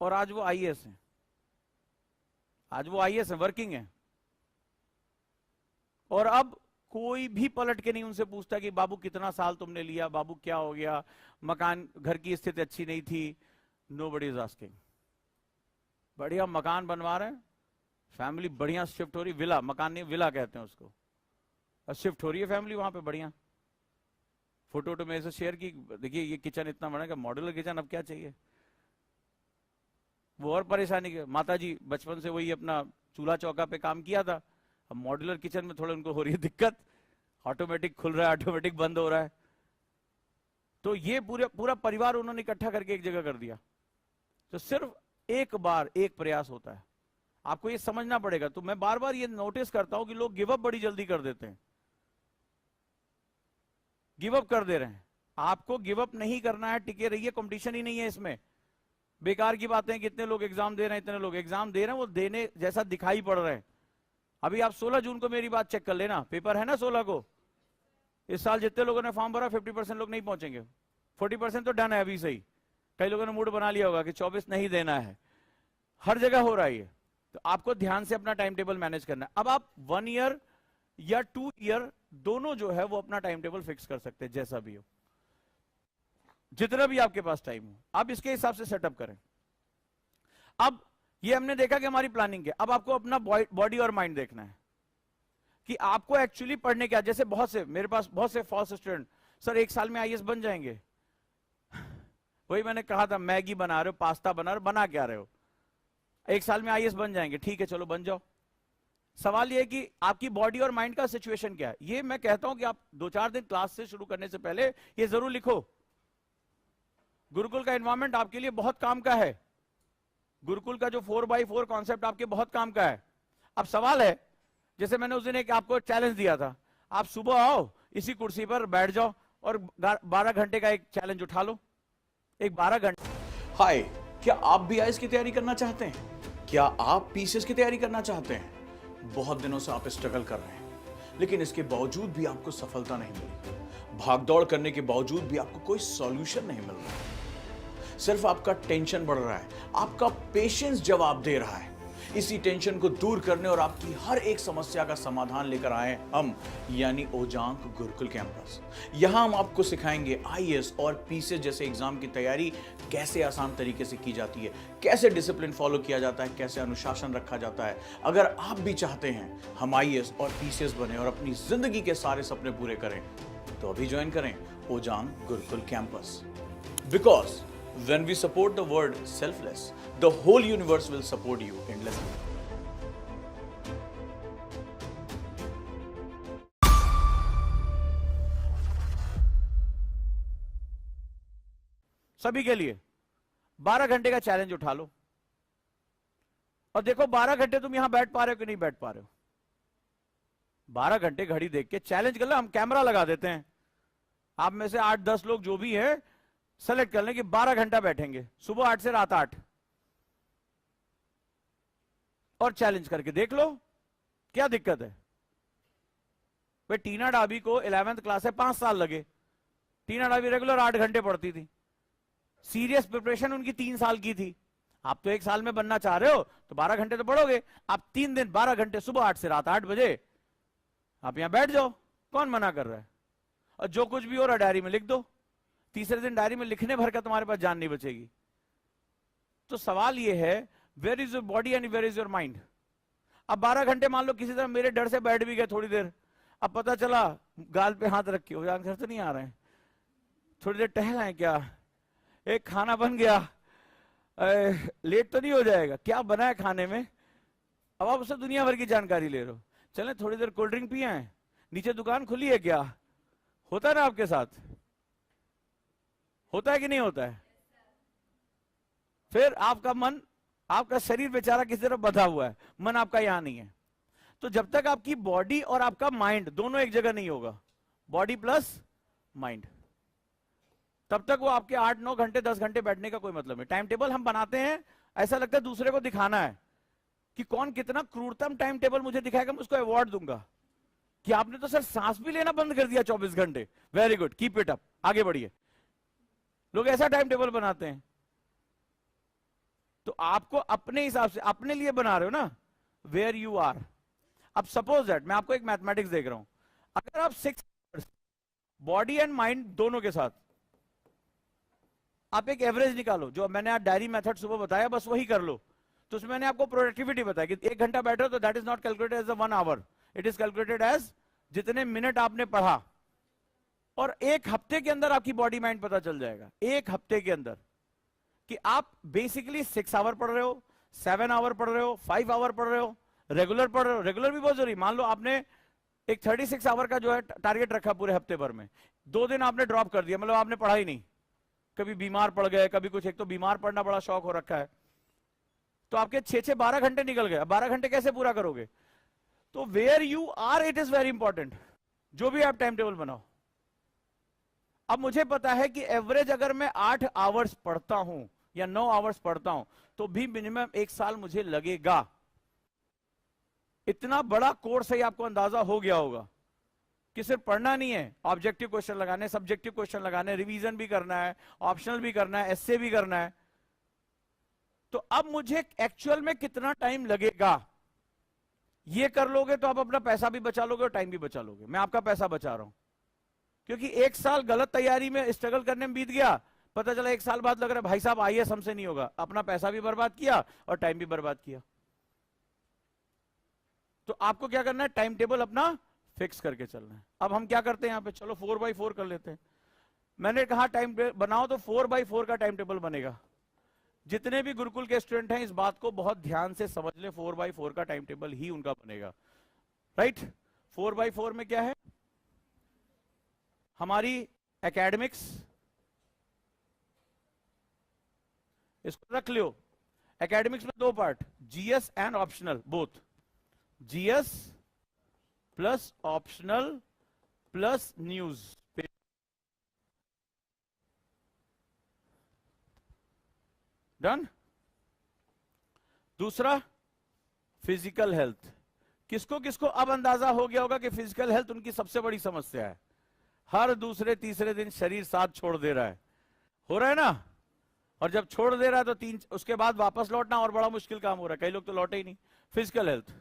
और आज वो आईएएस हैं। आज वो आईएएस है, वर्किंग है। और अब कोई भी पलट के नहीं उनसे पूछता कि बाबू कितना साल तुमने लिया, बाबू क्या हो गया, मकान, घर की स्थिति अच्छी नहीं थी। Nobody is asking. बढ़िया मकान बनवा रहे हैं, फैमिली बढ़िया शिफ्ट हो रही, विला, मकान नहीं विला कहते हैं उसको, और शिफ्ट हो रही है फैमिली वहां पे बढ़िया। फोटो तो मेरे से शेयर की, देखिए ये किचन इतना बड़ा है, मॉड्यूलर किचन, अब क्या चाहिए। वो और परेशानी के, माताजी बचपन से वही अपना चूल्हा चौका पे काम किया था, अब मॉड्यूलर किचन में थोड़ा उनको हो रही है दिक्कत, ऑटोमेटिक खुल रहा है, ऑटोमेटिक बंद हो रहा है। तो ये पूरा परिवार उन्होंने इकट्ठा करके एक जगह कर दिया। तो सिर्फ एक बार एक प्रयास होता है, आपको ये समझना पड़ेगा। तो मैं बार बार ये नोटिस करता हूं कि लोग गिव अप बड़ी जल्दी कर देते हैं, गिव अप कर दे रहे हैं। आपको गिव अप नहीं करना है, टिके रहिए, कंपटीशन ही नहीं है इसमें। बेकार की बातें हैं, कितने लोग एग्जाम दे रहे हैं, इतने लोग एग्जाम दे रहे हैं, वो देने जैसा दिखाई पड़ रहे हैं। अभी आप 16 जून को मेरी बात चेक कर लेना, पेपर है ना 16 को। इस साल जितने लोगों ने फॉर्म भरा 50% लोग नहीं पहुंचेंगे, 40% तो डन है अभी से ही। कई लोगों ने मूड बना लिया होगा कि 24 नहीं देना है, हर जगह हो रहा है ये। तो आपको ध्यान से अपना टाइम टेबल मैनेज करना है। अब आप 1 ईयर या 2 ईयर दोनों जो है वो अपना टाइम टेबल फिक्स कर सकते हैं, जैसा भी हो, जितना भी आपके पास टाइम हो, आप इसके हिसाब से सेटअप करें। अब ये हमने देखा कि हमारी प्लानिंग है। अब आपको अपना बॉडी और माइंड देखना है कि आपको एक्चुअली पढ़ने क्या। जैसे बहुत से मेरे पास बहुत से फॉल्स स्टूडेंट, सर 1 साल में आईएएस बन जाएंगे। वही मैंने कहा था, मैगी बना रहे हो, पास्ता बना रहे हो, बना क्या रहे हो, 1 साल में आईएएस बन जाएंगे, ठीक है चलो बन जाओ। सवाल यह है कि आपकी बॉडी और माइंड का सिचुएशन क्या है। ये मैं कहता हूं कि आप 2-4 दिन क्लास से शुरू करने से पहले ये जरूर लिखो। गुरुकुल का एनवायरमेंट आपके लिए बहुत काम का है, गुरुकुल का जो 4x4 कॉन्सेप्ट आपके बहुत काम का है। अब सवाल है, जैसे मैंने उस दिन एक आपको चैलेंज दिया था, आप सुबह आओ, इसी कुर्सी पर बैठ जाओ और 12 घंटे का एक चैलेंज उठा लो, एक 12 घंटे।
हाय, क्या आप भी आईएएस की तैयारी करना चाहते हैं? क्या आप पीसीएस की तैयारी करना चाहते हैं? बहुत दिनों से आप स्ट्रगल कर रहे हैं, लेकिन इसके बावजूद भी आपको सफलता नहीं मिली। भागदौड़ करने के बावजूद भी आपको कोई सॉल्यूशन नहीं मिल रहा। सिर्फ आपका टेंशन बढ़ रहा है, आपका पेशेंस जवाब दे रहा है। इसी टेंशन को दूर करने और आपकी हर एक समस्या का समाधान लेकर आए हम, यानी ओजांग गुरुकुल कैंपस। यहां हम आपको सिखाएंगे आईएएस और पीसीएस जैसे एग्जाम की तैयारी कैसे आसान तरीके से की जाती है, कैसे डिसिप्लिन फॉलो किया जाता है, कैसे अनुशासन रखा जाता है। अगर आप भी चाहते हैं हम आईएएस और पीसीएस बने और अपनी जिंदगी के सारे सपने पूरे करें, तो अभी ज्वाइन करें Ojang Gurukul campus. Because when we support the word selfless, the whole universe will support you endlessly.
सभी के लिए 12 घंटे का चैलेंज उठा लो और देखो 12 घंटे तुम यहां बैठ पा रहे हो कि नहीं बैठ पा रहे हो। 12 घंटे घड़ी देख के चैलेंज कर लो, हम कैमरा लगा देते हैं, आप में से 8-10 लोग जो भी है सेलेक्ट कर लें कि 12 घंटा बैठेंगे, सुबह 8 से रात 8, और चैलेंज करके देख लो क्या दिक्कत है। भाई टीना डाबी को 11th क्लास से 5 साल लगे, टीना डाबी रेगुलर 8 घंटे पढ़ती थी, सीरियस प्रिपरेशन उनकी 3 साल की थी। आप तो 1 साल में बनना चाह रहे हो तो 12 घंटे तो पढ़ोगे, आप 3 दिन 12 घंटे सुबह 8 से रात 8 बजे आप यहां बैठ जाओ, कौन मना कर रहा है। और जो कुछ भी हो रहा डायरी में लिख दो, तीसरे दिन डायरी में लिखने भर का तुम्हारे पास जान नहीं बचेगी। तो सवाल यह है where is your body and where is your mind. अब 12 घंटे मान लो किसी तरह मेरे डर से बैठ भी गए थोड़ी देर, अब पता चला गाल पे हाथ रख के हो, आंसर तो नहीं आ रहे हैं, थोड़ी देर टहल आए क्या, एक खाना बन गया, लेट तो नहीं हो जाएगा, क्या बना है खाने में, अब आप उससे दुनिया भर की जानकारी ले रहे हो। चलें थोड़ी देर कोल्ड ड्रिंक पिए हैं, नीचे दुकान खुली है क्या, होता है ना आपके साथ, होता है कि नहीं होता है। फिर आपका मन, आपका शरीर बेचारा किसी तरफ बंधा हुआ है, मन आपका यहां नहीं है। तो जब तक आपकी बॉडी और आपका माइंड दोनों एक जगह नहीं होगा, बॉडी प्लस माइंड, तब तक वो आपके 8-9 घंटे 10 घंटे बैठने का कोई मतलब नहीं। टाइम टेबल हम बनाते हैं, ऐसा लगता है दूसरे को दिखाना है कि कौन कितना क्रूरतम टाइम टेबल मुझे दिखाएगा, मैं उसको अवार्ड दूंगा कि आपने तो सर सांस भी लेना बंद कर दिया 24 घंटे, very good, keep it up, आगे बढ़िए। लोग ऐसा टाइम टेबल बनाते हैं। तो आपको अपने हिसाब से, अपने लिए बना रहे हो ना, वेयर यू आर। अब सपोज दैट मैं आपको एक मैथमेटिक्स देख रहा हूं, अगर आप 6 बॉडी एंड माइंड दोनों के साथ आप एक एवरेज निकालो, जो मैंने आज डायरी मेथड सुबह बताया बस वही कर लो, तो उसमें मैंने आपको प्रोडक्टिविटी बताया कि 1 घंटा बैठो तो that is not calculated as 1 hour, it is calculated as जितने मिनट आपने पढ़ा। और 1 हफ्ते के अंदर आपकी बॉडी माइंड पता चल जाएगा, 1 हफ्ते के अंदर, कि आप बेसिकली 6 आवर पढ़ रहे हो, 7 आवर पढ़ रहे हो, 5 आवर पढ़ रहे हो, रेगुलर पढ़ रहे हो। रेगुलर भी बहुत जरूरी, मान लो आपने एक 36 आवर का जो है टारगेट रखा पूरे हफ्ते भर में, 2 दिन आपने ड्रॉप कर दिया, मतलब आपने पढ़ा ही नहीं, कभी बीमार पड़ गए, कभी कुछ, एक तो बीमार पड़ना बड़ा शौक हो रखा है, तो आपके 6-6 12 घंटे निकल गए। 12 घंटे कैसे पूरा करोगे। तो where you are it is very important, जो भी आप टाइम टेबल बनाओ। अब मुझे पता है कि एवरेज अगर मैं 8 आवर्स पढ़ता हूं या 9 आवर्स पढ़ता हूं तो भी मिनिमम 1 साल मुझे लगेगा। इतना बड़ा कोर्स है, आपको अंदाजा हो गया होगा कि सिर्फ पढ़ना नहीं है, ऑब्जेक्टिव क्वेश्चन लगाने, सब्जेक्टिव क्वेश्चन लगाने, रिवीजन भी करना है, ऑप्शनल भी करना है, एस्से भी करना है। तो अब मुझे एक्चुअल में कितना टाइम लगेगा, ये कर लोगे तो आप अपना पैसा भी बचा लोगे और टाइम भी बचा लोगे। मैं आपका पैसा बचा रहा हूं, क्योंकि 1 साल गलत तैयारी में स्ट्रगल करने में बीत गया, पता चला 1 साल बाद लग रहा है भाई साहब आईएएस हमसे नहीं होगा, अपना पैसा भी बर्बाद किया और टाइम भी बर्बाद किया। तो आपको क्या करना है, टाइम टेबल अपना फिक्स करके चलना है। अब हम क्या करते हैं यहां पे, चलो 4x4 कर लेते हैं। मैंने कहा टाइम बनाओ तो 4x4 का टाइम टेबल बनेगा। जितने भी गुरुकुल के स्टूडेंट हैं इस बात को बहुत ध्यान से समझ ले, 4x4 का टाइम टेबल ही उनका बनेगा, राइट। 4x4 में क्या है, हमारी एकेडमिक्स, इसको रख लियो। एकेडमिक्स में 2 part, GS and optional, both GS plus optional plus news. Done. दूसरा फिजिकल हेल्थ। किसको किसको अब अंदाजा हो गया होगा कि फिजिकल हेल्थ उनकी सबसे बड़ी समस्या है। हर दूसरे तीसरे दिन शरीर साथ छोड़ दे रहा है, हो रहा है ना। और जब छोड़ दे रहा है तो उसके बाद वापस लौटना और बड़ा मुश्किल काम हो रहा है, कई लोग तो लौटे ही नहीं। फिजिकल हेल्थ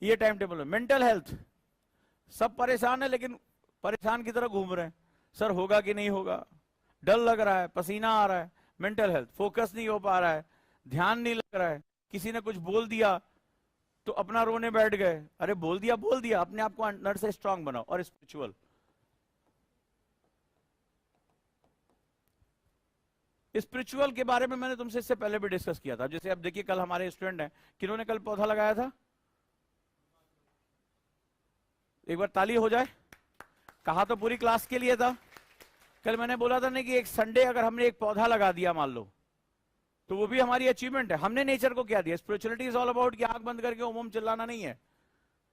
ये टाइम टेबल है। मेंटल हेल्थ, सब परेशान है लेकिन परेशान की तरह घूम रहे हैं, सर होगा कि नहीं होगा, डर लग रहा है, पसीना आ रहा है। मेंटल हेल्थ, फोकस नहीं हो पा रहा है, ध्यान नहीं लग रहा है, किसी ने कुछ बोल दिया तो अपना रोने बैठ गए, अरे बोल दिया, अपने आप को अंदर से स्ट्रांग बनाओ। और स्पिरिचुअल, स्पिरिचुअल के बारे में मैंने तुमसे इससे पहले भी डिस्कस किया था। जैसे अब देखिए कल हमारे स्टूडेंट हैं, किन्होंने कल पौधा लगाया था, एक बार ताली हो जाए, कहा तो पूरी क्लास के लिए था। कल मैंने बोला था ना कि एक संडे अगर हमने एक पौधा लगा दिया मान लो, तो वो भी हमारी अचीवमेंट है। हमने नेचर को क्या दिया? स्पिरिचुअलिटी इज ऑल अबाउट कि आंख बंद करके ओम चिल्लाना नहीं है।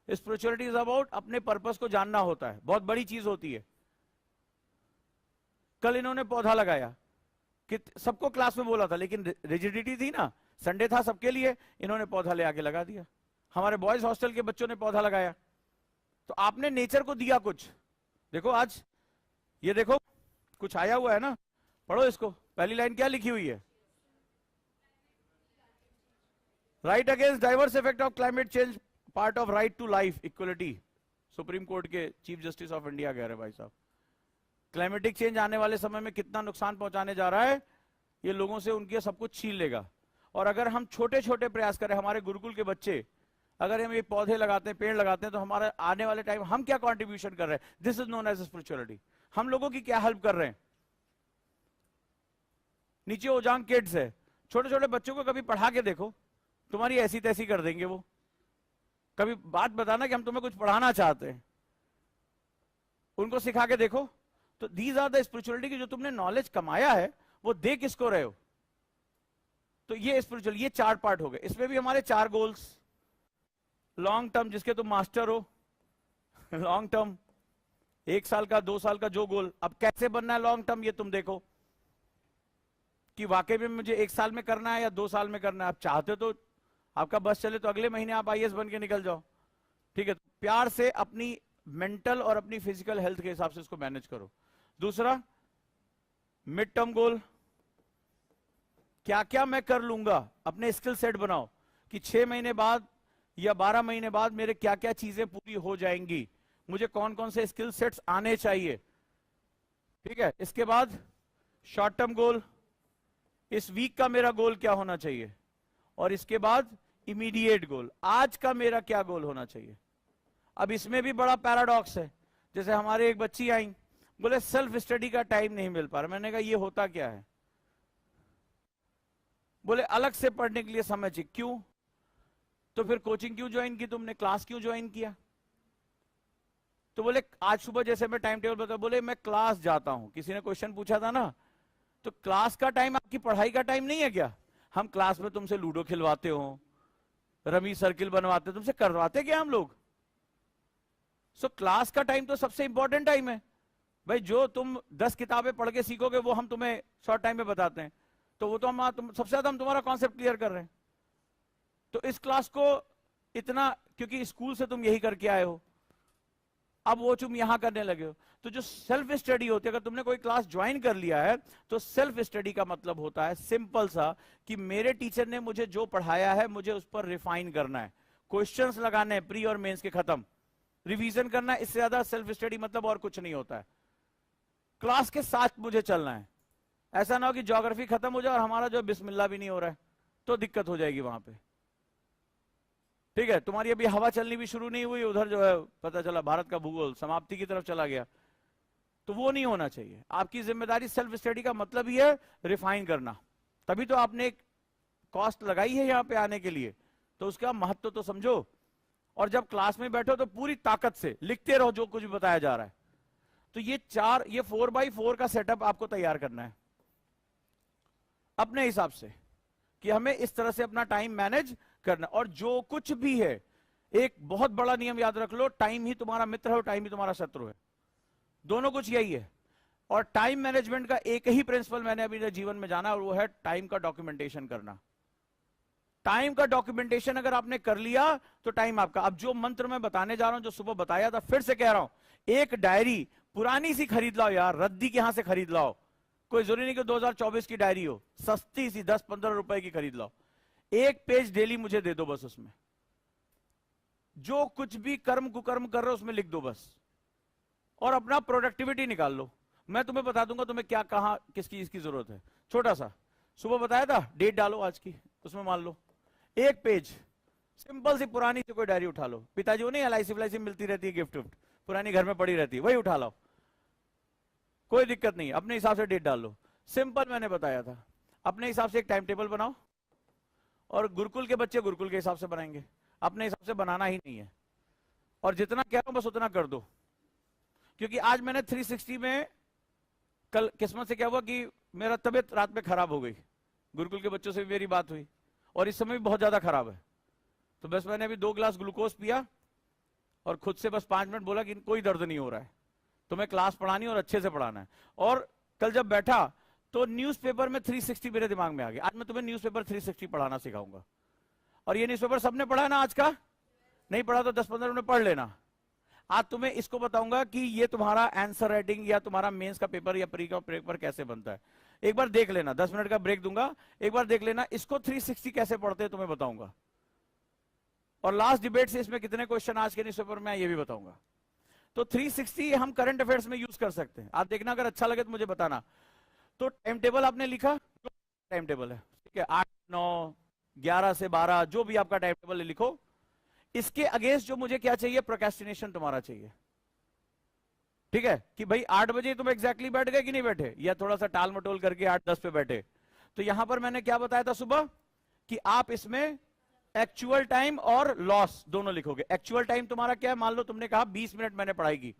स्पिरिचुअलिटी इज अबाउट अपने पर्पस को जानना होता है, बहुत बड़ी चीज होती है। कल इन्होंने पौधा लगाया कि सबको क्लास में बोला था, लेकिन रिजिडिटी थी ना, संडे था सबके लिए, इन्होंने पौधा ले आके लगा दिया। हमारे बॉयज हॉस्टल के बच्चों ने पौधा लगाया। तो आपने नेचर को दिया कुछ। देखो आज ये देखो कुछ आया हुआ है ना, पढ़ो इसको। पहली लाइन क्या लिखी हुई है? Right against diverse effect of climate change, part of right to life equality. Supreme court के चीफ जस्टिस ऑफ इंडिया कह रहे भाई साहब, क्लाइमेटिक चेंज आने वाले समय में कितना नुकसान पहुंचाने जा रहा है, ये लोगों से उनके सब कुछ छीन लेगा। और अगर हम छोटे छोटे प्रयास करें, हमारे गुरुकुल के बच्चे अगर हम ये पौधे लगाते हैं, पेड़ लगाते हैं, तो हमारा आने वाले टाइम हम क्या कंट्रीब्यूशन कर रहे हैं? This is known as spirituality. हम लोगों की क्या हेल्प कर रहे हैं? नीचे ओजांग किड्स है, छोटे छोटे बच्चों को कभी पढ़ा के देखो, तुम्हारी ऐसी तैसी कर देंगे वो। कभी बात बताना कि हम तुम्हें कुछ पढ़ाना चाहते हैं, उनको सिखा के देखो। तो दीज आर द स्पिरिचुअलिटी की जो तुमने नॉलेज कमाया है वो दे किसको रहे हो? तो ये स्पिरिचुअल, ये 4 पार्ट हो गए। इसमें भी हमारे 4 गोल्स। लॉन्ग टर्म जिसके तुम मास्टर हो, लॉन्ग टर्म 1 साल का 2 साल का जो गोल। अब कैसे बनना है लॉन्ग टर्म, ये तुम देखो कि वाकई में मुझे 1 साल में करना है या 2 साल में करना है। आप चाहते हो तो आपका बस चले तो अगले महीने आप आईएएस बन के निकल जाओ, ठीक है। तो प्यार से अपनी मेंटल और अपनी फिजिकल हेल्थ के हिसाब से इसको मैनेज करो। दूसरा, मिड टर्म गोल, क्या क्या मैं कर लूंगा, अपने स्किल सेट बनाओ कि 6 महीने बाद या 12 महीने बाद मेरे क्या क्या चीजें पूरी हो जाएंगी, मुझे कौन कौन से स्किल सेट्स आने चाहिए, ठीक है। इसके बाद शॉर्ट टर्म गोल, इस वीक का मेरा गोल क्या होना चाहिए, और इसके बाद इमीडिएट गोल, आज का मेरा क्या गोल होना चाहिए। अब इसमें भी बड़ा पैराडॉक्स है। जैसे हमारे एक बच्ची आई, बोले सेल्फ स्टडी का टाइम नहीं मिल पा रहा। मैंने कहा ये होता क्या है? बोले अलग से पढ़ने के लिए समय चाहिए। क्यों? तो फिर कोचिंग क्यों ज्वाइन की तुमने, क्लास क्यों ज्वाइन किया? तो बोले आज सुबह जैसे मैं टाइम टेबल बता, बोले मैं क्लास जाता हूं। किसी ने क्वेश्चन पूछा था ना, तो क्लास का टाइम आपकी पढ़ाई का टाइम नहीं है क्या? हम क्लास में तुमसे लूडो खिलवाते हो, रमी सर्किल बनवाते, तुमसे करवाते क्या हम लोग? सो क्लास का टाइम तो सबसे इंपॉर्टेंट टाइम है भाई। जो तुम 10 किताबें पढ़ के सीखोगे वो हम तुम्हें शॉर्ट टाइम में बताते हैं, तो वो तो तुम सबसे ज्यादा हम तुम्हारा कॉन्सेप्ट क्लियर कर रहे हैं। तो इस क्लास को इतना, क्योंकि स्कूल से तुम यही करके आए हो, अब वो तुम यहां करने लगे हो। तो जो सेल्फ स्टडी होती है, अगर तुमने कोई क्लास ज्वाइन कर लिया है, तो सेल्फ स्टडी का मतलब होता है सिंपल सा कि मेरे टीचर ने मुझे जो पढ़ाया है मुझे उस पर रिफाइन करना है, क्वेश्चंस लगाने हैं प्री और मेंस के, खत्म, रिवीजन करना है। इससे ज्यादा सेल्फ स्टडी मतलब और कुछ नहीं होता है। क्लास के साथ मुझे चलना है। ऐसा ना हो कि ज्योग्राफी खत्म हो जाए और हमारा जो बिस्मिल्लाह भी नहीं हो रहा है, तो दिक्कत हो जाएगी वहां पे, ठीक है। तुम्हारी अभी हवा चलनी भी शुरू नहीं हुई, उधर जो है पता चला भारत का भूगोल समाप्ति की तरफ चला गया, तो वो नहीं होना चाहिए। आपकी जिम्मेदारी सेल्फ स्टडी का मतलब ही है रिफाइन करना। तभी तो आपने एक कॉस्ट लगाई है यहाँ पे आने के लिए, तो उसका महत्व तो समझो। और जब क्लास में बैठो तो पूरी ताकत से लिखते रहो जो कुछ भी बताया जा रहा है। तो ये 4x4 का सेटअप आपको तैयार करना है अपने हिसाब से, कि हमें इस तरह से अपना टाइम मैनेज करना। और जो कुछ भी है, एक बहुत बड़ा नियम याद रख लो, टाइम ही तुम्हारा मित्र है और टाइम ही तुम्हारा शत्रु है, दोनों कुछ यही है। और टाइम मैनेजमेंट का एक ही प्रिंसिपल मैंने अभी जीवन में जाना, और वो है टाइम का डॉक्यूमेंटेशन करना। टाइम का डॉक्यूमेंटेशन अगर आपने कर लिया तो टाइम आपका। अब जो मंत्र मैं बताने जा रहा हूं, जो सुबह बताया था, फिर से कह रहा हूं, एक डायरी पुरानी सी खरीद लाओ यार, रद्दी के यहां से खरीद लाओ। कोई जरूरी नहीं कि 2024 की डायरी हो, सस्ती सी 10-15 रुपए की खरीद लाओ। 1 पेज डेली मुझे दे दो बस, उसमें जो कुछ भी कर्म कुकर्म कर रहे हो उसमें लिख दो बस, और अपना प्रोडक्टिविटी निकाल लो। मैं तुम्हें बता दूंगा तुम्हें क्या, कहां, किसकी इसकी जरूरत है। छोटा सा सुबह बताया था, डेट डालो आज की, उसमें मान लो 1 पेज, सिंपल सी पुरानी से कोई डायरी उठा लो। पिताजी को नहीं LIC मिलती रहती है, गिफ्ट पुरानी घर में पड़ी रहती है, वही उठा लो, कोई दिक्कत नहीं, अपने हिसाब से डेट डाल लो। सिंपल मैंने बताया था, अपने हिसाब से एक टाइम टेबल बनाओ। और गुरुकुल के बच्चे गुरुकुल के हिसाब से बनाएंगे, अपने हिसाब से बनाना ही नहीं है। और जितना कह रहा हूं बस उतना कर दो, क्योंकि आज मैंने 360 में कल किस्मत से क्या हुआ कि मेरा तबीयत रात में खराब हो गई, गुरुकुल के बच्चों से भी मेरी बात हुई और इस समय भी बहुत ज्यादा खराब है, तो बस मैंने अभी 2 ग्लास ग्लूकोज पिया और खुद से बस 5 मिनट बोला कि कोई दर्द नहीं हो रहा है, तो मैं क्लास पढ़ानी और अच्छे से पढ़ाना है। और कल जब बैठा तो न्यूज़पेपर में 360 मेरे दिमाग में आ गया। आज मैं तुम्हें न्यूज़पेपर 360 पढ़ाना सिखाऊंगा। और ये न्यूज़पेपर सबने पढ़ा है ना आज का? नहीं पढ़ा तो 10-15 मिनट पढ़ लेना। आज तुम्हें इसको बताऊंगा कि ये तुम्हारा आंसर राइटिंग या तुम्हारा मेंस का पेपर या प्री का पेपर कैसे बनता है। एक बार देख लेना, 10 मिनट का ब्रेक दूंगा, एक बार देख लेना इसको 360 कैसे पढ़ते हैं तुम्हें बताऊंगा। और लास्ट डिबेट से इसमें कितने क्वेश्चन आज के न्यूज़पेपर में ये भी बताऊंगा। तो 360 हम करंट अफेयर्स में यूज कर सकते हैं। आप देखना, अगर अच्छा लगे तो मुझे बताना। तो टाइम टेबल आपने लिखा, टाइम टेबल है ठीक है, 8, 9, 11 से 12 जो भी आपका टाइम टेबल है लिखो। इसके अगेंस्ट जो मुझे क्या चाहिए, प्रोक्रेस्टिनेशन तुम्हारा चाहिए। ठीक है कि भाई 8 बजे तुम एग्जैक्टली बैठ गए कि नहीं बैठे, या थोड़ा सा टाल मटोल करके 8-10 पे बैठे। तो यहां पर मैंने क्या बताया था सुबह कि आप इसमें एक्चुअल टाइम और लॉस दोनों लिखोगे। एक्चुअल टाइम तुम्हारा क्या है, मान लो तुमने कहा 20 मिनट मैंने पढ़ाई की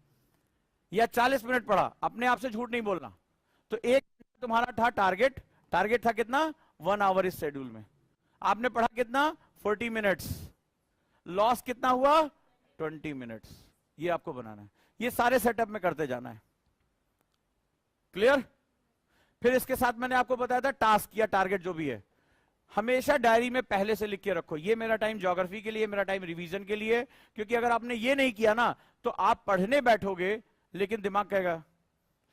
या 40 मिनट पढ़ा, अपने आप से झूठ नहीं बोलना। तो एक तुम्हारा था टारगेट, टारगेट था कितना, 1 आवर इस शेड्यूल में। आपने पढ़ा कितना, 40 मिनट्स। लॉस कितना हुआ, 20 मिनट्स। ये आपको बनाना है, ये सारे सेटअप में करते जाना है। क्लियर? फिर इसके साथ मैंने आपको बताया था टास्क या टारगेट जो भी है, हमेशा डायरी में पहले से लिख के रखो। ये मेरा टाइम ज्योग्राफी के लिए, मेरा टाइम रिवीजन के लिए। क्योंकि अगर आपने ये नहीं किया ना तो आप पढ़ने बैठोगे लेकिन दिमाग कहेगा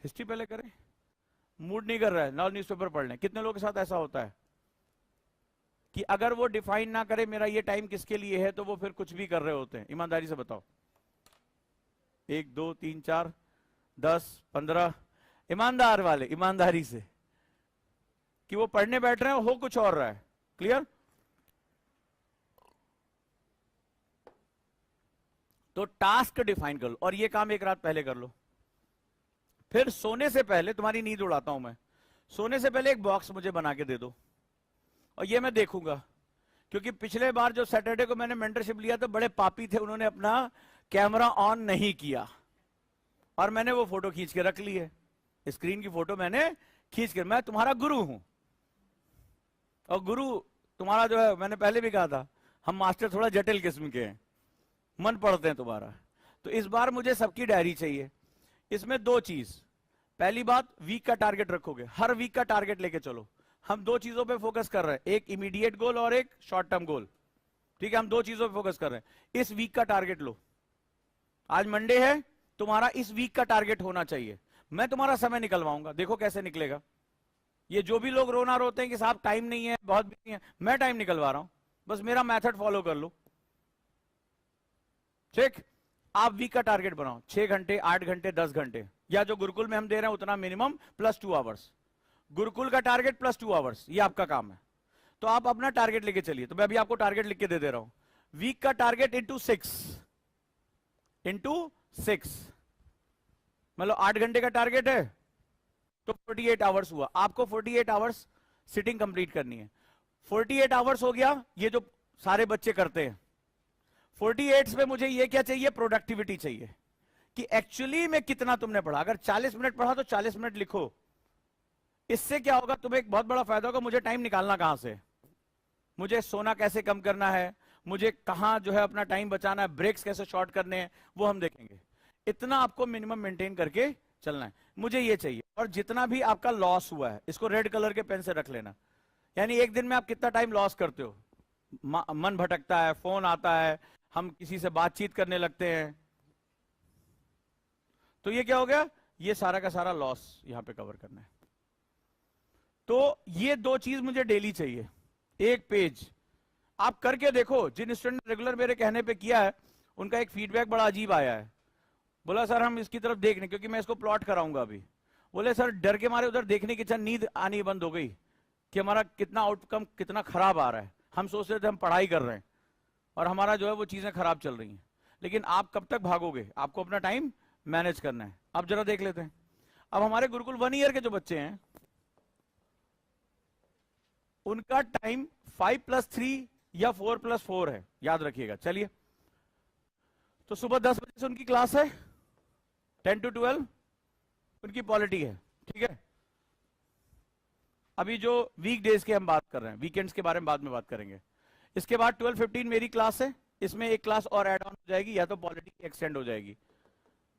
हिस्ट्री पहले करें, मूड नहीं कर रहा है, ना न्यूज़पेपर पढ़ लें। कितने लोगों के साथ ऐसा होता है कि अगर वो डिफाइन ना करे मेरा ये टाइम किसके लिए है, तो वो फिर कुछ भी कर रहे होते हैं। ईमानदारी से बताओ, 1, 2, 3, 4, 10, 15 ईमानदार वाले, ईमानदारी से, कि वो पढ़ने बैठ रहे हैं हो कुछ और रहा है। क्लियर? तो टास्क डिफाइन कर लो और ये काम एक रात पहले कर लो। फिर सोने से पहले, तुम्हारी नींद उड़ाता हूं मैं, सोने से पहले एक बॉक्स मुझे बना के दे दो और ये मैं देखूंगा। क्योंकि पिछले बार जो सैटरडे को मैंने मेंटरशिप लिया तो बड़े पापी थे, उन्होंने अपना कैमरा ऑन नहीं किया और मैंने वो फोटो खींच के रख ली है। स्क्रीन की फोटो मैंने खींच के, मैं तुम्हारा गुरु हूं और गुरु तुम्हारा जो है, मैंने पहले भी कहा था, हम मास्टर थोड़ा जटिल किस्म के हैं, मन पढ़ते हैं तुम्हारा। तो इस बार मुझे सबकी डायरी चाहिए। इसमें 2 चीज, पहली बात वीक का टारगेट रखोगे, हर वीक का टारगेट लेके चलो। हम 2 चीजों पे फोकस कर रहे हैं, एक इमीडिएट गोल और एक शॉर्ट टर्म गोल। ठीक है, हम 2 चीजों पे फोकस कर रहे हैं। इस वीक का टारगेट लो। आज मंडे है, तुम्हारा इस वीक का टारगेट होना चाहिए। मैं तुम्हारा समय निकलवाऊंगा, देखो कैसे निकलेगा। ये जो भी लोग रोना रोते हैं कि साहब टाइम नहीं है, बहुत बिजी है, मैं टाइम निकलवा रहा हूं, बस मेरा मेथड फॉलो कर लो। ठीक, आप वीक का टारगेट बनाओ, 6 घंटे, 8 घंटे, 10 घंटे, या जो गुरुकुल में हम दे रहे हैं उतना मिनिमम, प्लस 2 आवर्स। गुरुकुल का टारगेट प्लस 2 आवर्स, ये आपका काम है। तो आप अपना टारगेट लेके चलिए। तो मैं अभी आपको टारगेट लिख के दे रहा हूं, वीक का टारगेट इंटू 6, मतलब 8 घंटे का टारगेट है तो 48 आवर्स हुआ। आपको 48 आवर्स सिटिंग कंप्लीट करनी है। 48 आवर्स हो गया, ये जो सारे बच्चे करते हैं। 48 पे मुझे ये क्या चाहिए, प्रोडक्टिविटी चाहिए कि एक्चुअली में कितना तुमने पढ़ा। अगर 40 मिनट पढ़ा तो 40 मिनट लिखो। इससे क्या होगा, तुम्हें एक बहुत बड़ा फायदा होगा। मुझे टाइम निकालना कहां से, मुझे सोना कैसे कम करना है, मुझे कहां जो है अपना टाइम बचाना है, ब्रेक्स कैसे शॉर्ट करने हैं, वो हम देखेंगे। इतना आपको मिनिमम मेंटेन करके चलना है। मुझे ये चाहिए। और जितना भी आपका लॉस हुआ है, इसको रेड कलर के पेन से रख लेना। यानी एक दिन में आप कितना टाइम लॉस करते हो, मन भटकता है, फोन आता है, हम किसी से बातचीत करने लगते हैं, तो ये क्या हो गया, ये सारा का सारा लॉस यहां पे कवर करना है। तो ये 2 चीज मुझे डेली चाहिए। एक पेज आप करके देखो, जिन स्टूडेंट ने रेगुलर मेरे कहने पे किया है उनका एक फीडबैक बड़ा अजीब आया है। बोला सर हम इसकी तरफ देख नहीं, क्योंकि मैं इसको प्लॉट कराऊंगा अभी। बोले सर डर के मारे उधर देखने की नींद आनी बंद हो गई कि हमारा कितना आउटकम कितना खराब आ रहा है। हम सोच रहे थे हम पढ़ाई कर रहे हैं और हमारा जो है वो चीजें खराब चल रही हैं। लेकिन आप कब तक भागोगे, आपको अपना टाइम मैनेज करना है। अब जरा देख लेते हैं। अब हमारे गुरुकुल 1 ईयर के जो बच्चे हैं उनका टाइम 5+3 या 4+4 है, याद रखिएगा। चलिए, तो सुबह 10 बजे से उनकी क्लास है, 10 to 12 उनकी पॉलिटी है। ठीक है। अभी जो वीक डेज के हम बात कर रहे हैं, वीकेंड्स के बारे में बाद में बात करेंगे। इसके बाद 12:15 मेरी क्लास है, इसमें एक क्लास और ऐड ऑन हो जाएगी, या तो पॉलिटी एक्सटेंड हो जाएगी।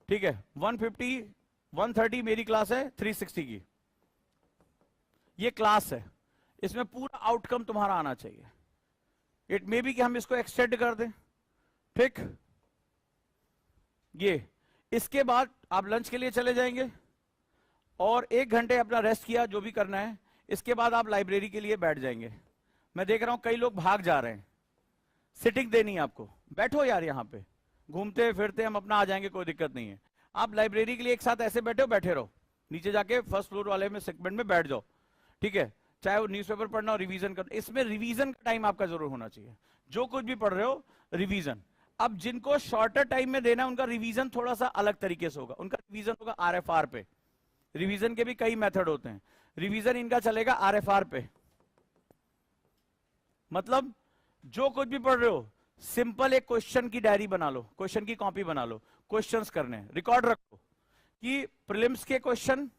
ठीक है। 1:30 मेरी क्लास है 360 की, ये क्लास है, इसमें पूरा आउटकम तुम्हारा आना चाहिए। इट मे बी कि हम इसको एक्सटेंड कर दें, ठीक। ये इसके बाद आप लंच के लिए चले जाएंगे और 1 घंटे अपना रेस्ट किया, जो भी करना है। इसके बाद आप लाइब्रेरी के लिए बैठ जाएंगे। मैं देख रहा हूं कई लोग भाग जा रहे हैं, सिटिंग देनी है आपको, बैठो यार, यहां पे घूमते फिरते हम अपना आ जाएंगे, कोई दिक्कत नहीं है। आप लाइब्रेरी के लिए एक साथ ऐसे बैठे हो, बैठे रहो, नीचे जाके फर्स्ट फ्लोर वाले में सेगमेंट में बैठ जाओ, ठीक है। चाहे वो न्यूज़पेपर पढ़ना हो, रिवीजन करना, इसमें रिवीजन का टाइम आपका जरूर होना चाहिए। जो कुछ भी पढ़ रहे हो रिवीजन। अब जिनको शॉर्टर टाइम में देना है उनका रिवीजन थोड़ा सा अलग तरीके से होगा, उनका रिवीजन होगा RFR पे। रिवीजन के भी कई मेथड होते हैं, रिवीजन इनका चलेगा RFR पे। मतलब जो कुछ भी पढ़ रहे हो, सिंपल एक क्वेश्चन की डायरी बना लो, क्वेश्चन की कॉपी बना लो, क्वेश्चंस करने हैं, रिकॉर्ड रखो कि प्रीलिम्स के क्वेश्चन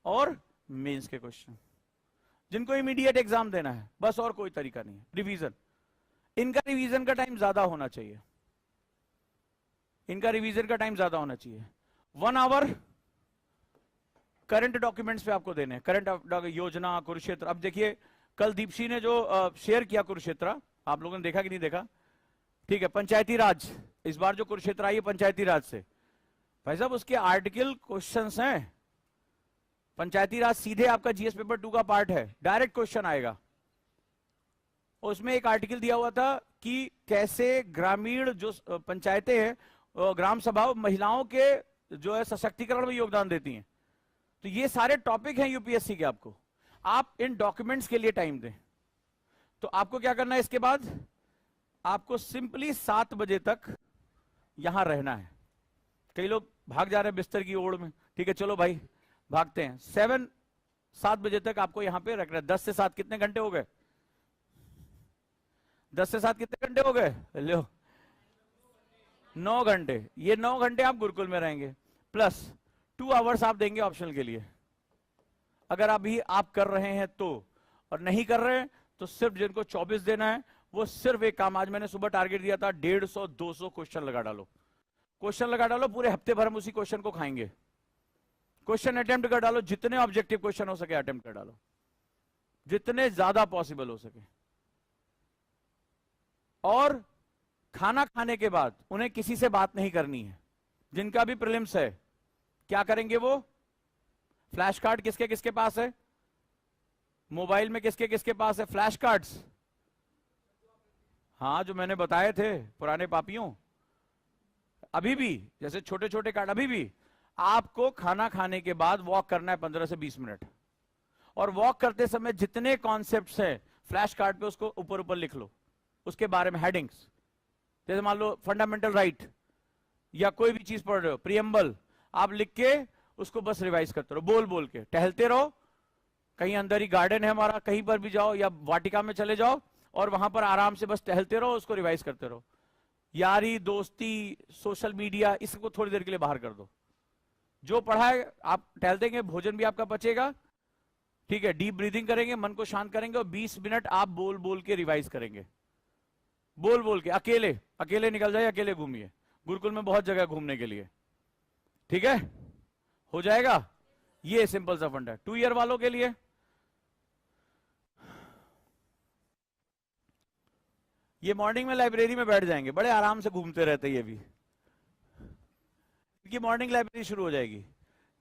और मेंस के क्वेश्चन, जिनको इमीडिएट एग्जाम देना है, बस और कोई तरीका नहीं है। रिवीजन, इनका रिवीजन का टाइम ज्यादा होना चाहिए, इनका रिवीजन का टाइम ज्यादा होना चाहिए। 1 आवर करंट डॉक्यूमेंट्स पे आपको देने हैं, करंट योजना, कुरुक्षेत्र। अब देखिए कल दीपशी ने जो शेयर किया कुरुक्षेत्र, आप लोगों ने देखा कि नहीं देखा, ठीक है। पंचायती राज, इस बार जो कुरुक्षेत्र आई है पंचायती राज से, भाई साहब उसके आर्टिकल क्वेश्चंस हैं। पंचायती राज सीधे आपका GS पेपर 2 का पार्ट है, डायरेक्ट क्वेश्चन आएगा। उसमें एक आर्टिकल दिया हुआ था कि कैसे ग्रामीण जो पंचायतें हैं, ग्राम सभा महिलाओं के जो है सशक्तिकरण में योगदान देती हैं। तो ये सारे टॉपिक हैं यूपीएससी के। आपको आप इन डॉक्यूमेंट्स के लिए टाइम दें। तो आपको क्या करना है, इसके बाद आपको सिंपली 7 बजे तक यहां रहना है। कई लोग भाग जा रहे हैं बिस्तर की ओर में, ठीक है, चलो भाई भागते हैं। 7 बजे तक आपको यहां पे रखना है। 10 से 7 कितने घंटे हो गए? 10 से 7 कितने घंटे हो गए? लो 9 घंटे। ये 9 घंटे आप गुरुकुल में रहेंगे, प्लस 2 आवर्स आप देंगे ऑप्शनल के लिए। अगर अभी आप कर रहे हैं तो, और नहीं कर रहे हैं तो सिर्फ जिनको 24 देना है वो सिर्फ एक काम, आज मैंने सुबह टारगेट दिया था 150-200 क्वेश्चन लगा डालो। क्वेश्चन लगा डालो, पूरे हफ्ते भर हम उसी क्वेश्चन को खाएंगे। क्वेश्चन अटेम्प्ट कर डालो, जितने ऑब्जेक्टिव क्वेश्चन हो सके अटेम्प्ट कर डालो, जितने ज्यादा पॉसिबल हो सके। और खाना खाने के बाद उन्हें किसी से बात नहीं करनी है। जिनका भी प्रीलिम्स है, क्या करेंगे वो? फ्लैश कार्ड किसके किसके पास है? मोबाइल में किसके किसके पास है फ्लैश कार्ड्स? हाँ, जो मैंने बताए थे पुराने पापियों, अभी भी जैसे छोटे छोटे कार्ड, अभी भी आपको खाना खाने के बाद वॉक करना है 15 से 20 मिनट। और वॉक करते समय जितने कॉन्सेप्ट्स हैं फ्लैश कार्ड पे उसको ऊपर ऊपर लिख लो, उसके बारे में हेडिंग्स। जैसे मान लो फंडामेंटल राइट या कोई भी चीज पढ़ रहे हो, प्रियम्बल, आप लिख के उसको बस रिवाइज करते रहो, बोल बोल के टहलते रहो। कहीं अंदर ही गार्डन है हमारा, कहीं पर भी जाओ, या वाटिका में चले जाओ और वहां पर आराम से बस टहलते रहो, उसको रिवाइज करते रहो। यारी दोस्ती, सोशल मीडिया, इसको थोड़ी देर के लिए बाहर कर दो। जो पढ़ा है आप टहल देंगे, भोजन भी आपका पचेगा, ठीक है। डीप ब्रीदिंग करेंगे, मन को शांत करेंगे, और 20 मिनट आप बोल बोल के रिवाइज करेंगे। बोल बोल के, अकेले अकेले निकल जाए, अकेले घूमिए। गुरुकुल में बहुत जगह घूमने के लिए, ठीक है, हो जाएगा। ये सिंपल सा फंड है 2 ईयर वालों के लिए। ये मॉर्निंग में लाइब्रेरी में बैठ जाएंगे, बड़े आराम से घूमते रहते ये भी। इनकी मॉर्निंग लाइब्रेरी शुरू हो जाएगी।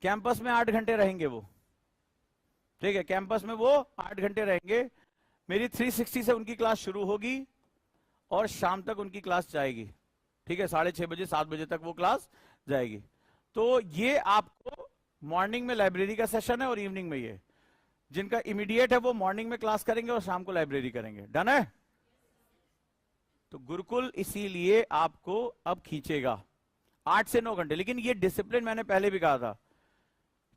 कैंपस में 8 घंटे रहेंगे वो, ठीक है, कैंपस में वो 8 घंटे रहेंगे। मेरी 360 से उनकी क्लास शुरू होगी और शाम तक उनकी क्लास जाएगी, ठीक है। 6:30 बजे 7 बजे तक वो क्लास जाएगी। तो ये आपको मॉर्निंग में लाइब्रेरी का सेशन है और इवनिंग में ये। जिनका इमीडिएट है वो मॉर्निंग में क्लास करेंगे और शाम को लाइब्रेरी करेंगे। डन है? तो गुरुकुल इसीलिए आपको अब खींचेगा 8 से 9 घंटे। लेकिन ये डिसिप्लिन मैंने पहले भी कहा था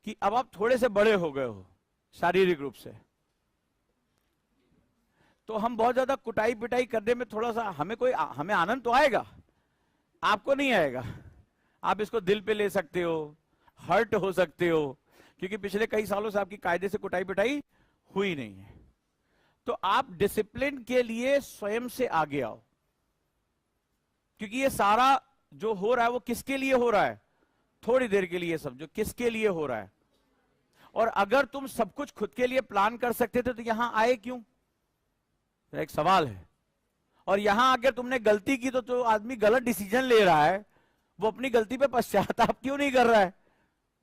कि अब आप थोड़े से बड़े हो गए हो शारीरिक रूप से, तो हम बहुत ज्यादा कुटाई पिटाई करने में थोड़ा सा हमें आनंद तो आएगा, आपको नहीं आएगा। आप इसको दिल पे ले सकते हो, हर्ट हो सकते हो, क्योंकि पिछले कई सालों से आपकी कायदे से कुटाई पिटाई हुई नहीं है। तो आप डिसिप्लिन के लिए स्वयं से आगे आओ, क्योंकि ये सारा जो हो रहा है वो किसके लिए हो रहा है? थोड़ी देर के लिए समझो किसके लिए हो रहा है। और अगर तुम सब कुछ खुद के लिए प्लान कर सकते थे तो यहां आए क्यों? एक सवाल है। और यहां अगर तुमने गलती की तो जो आदमी गलत डिसीजन ले रहा है वो अपनी गलती पे पश्चाताप क्यों नहीं कर रहा है?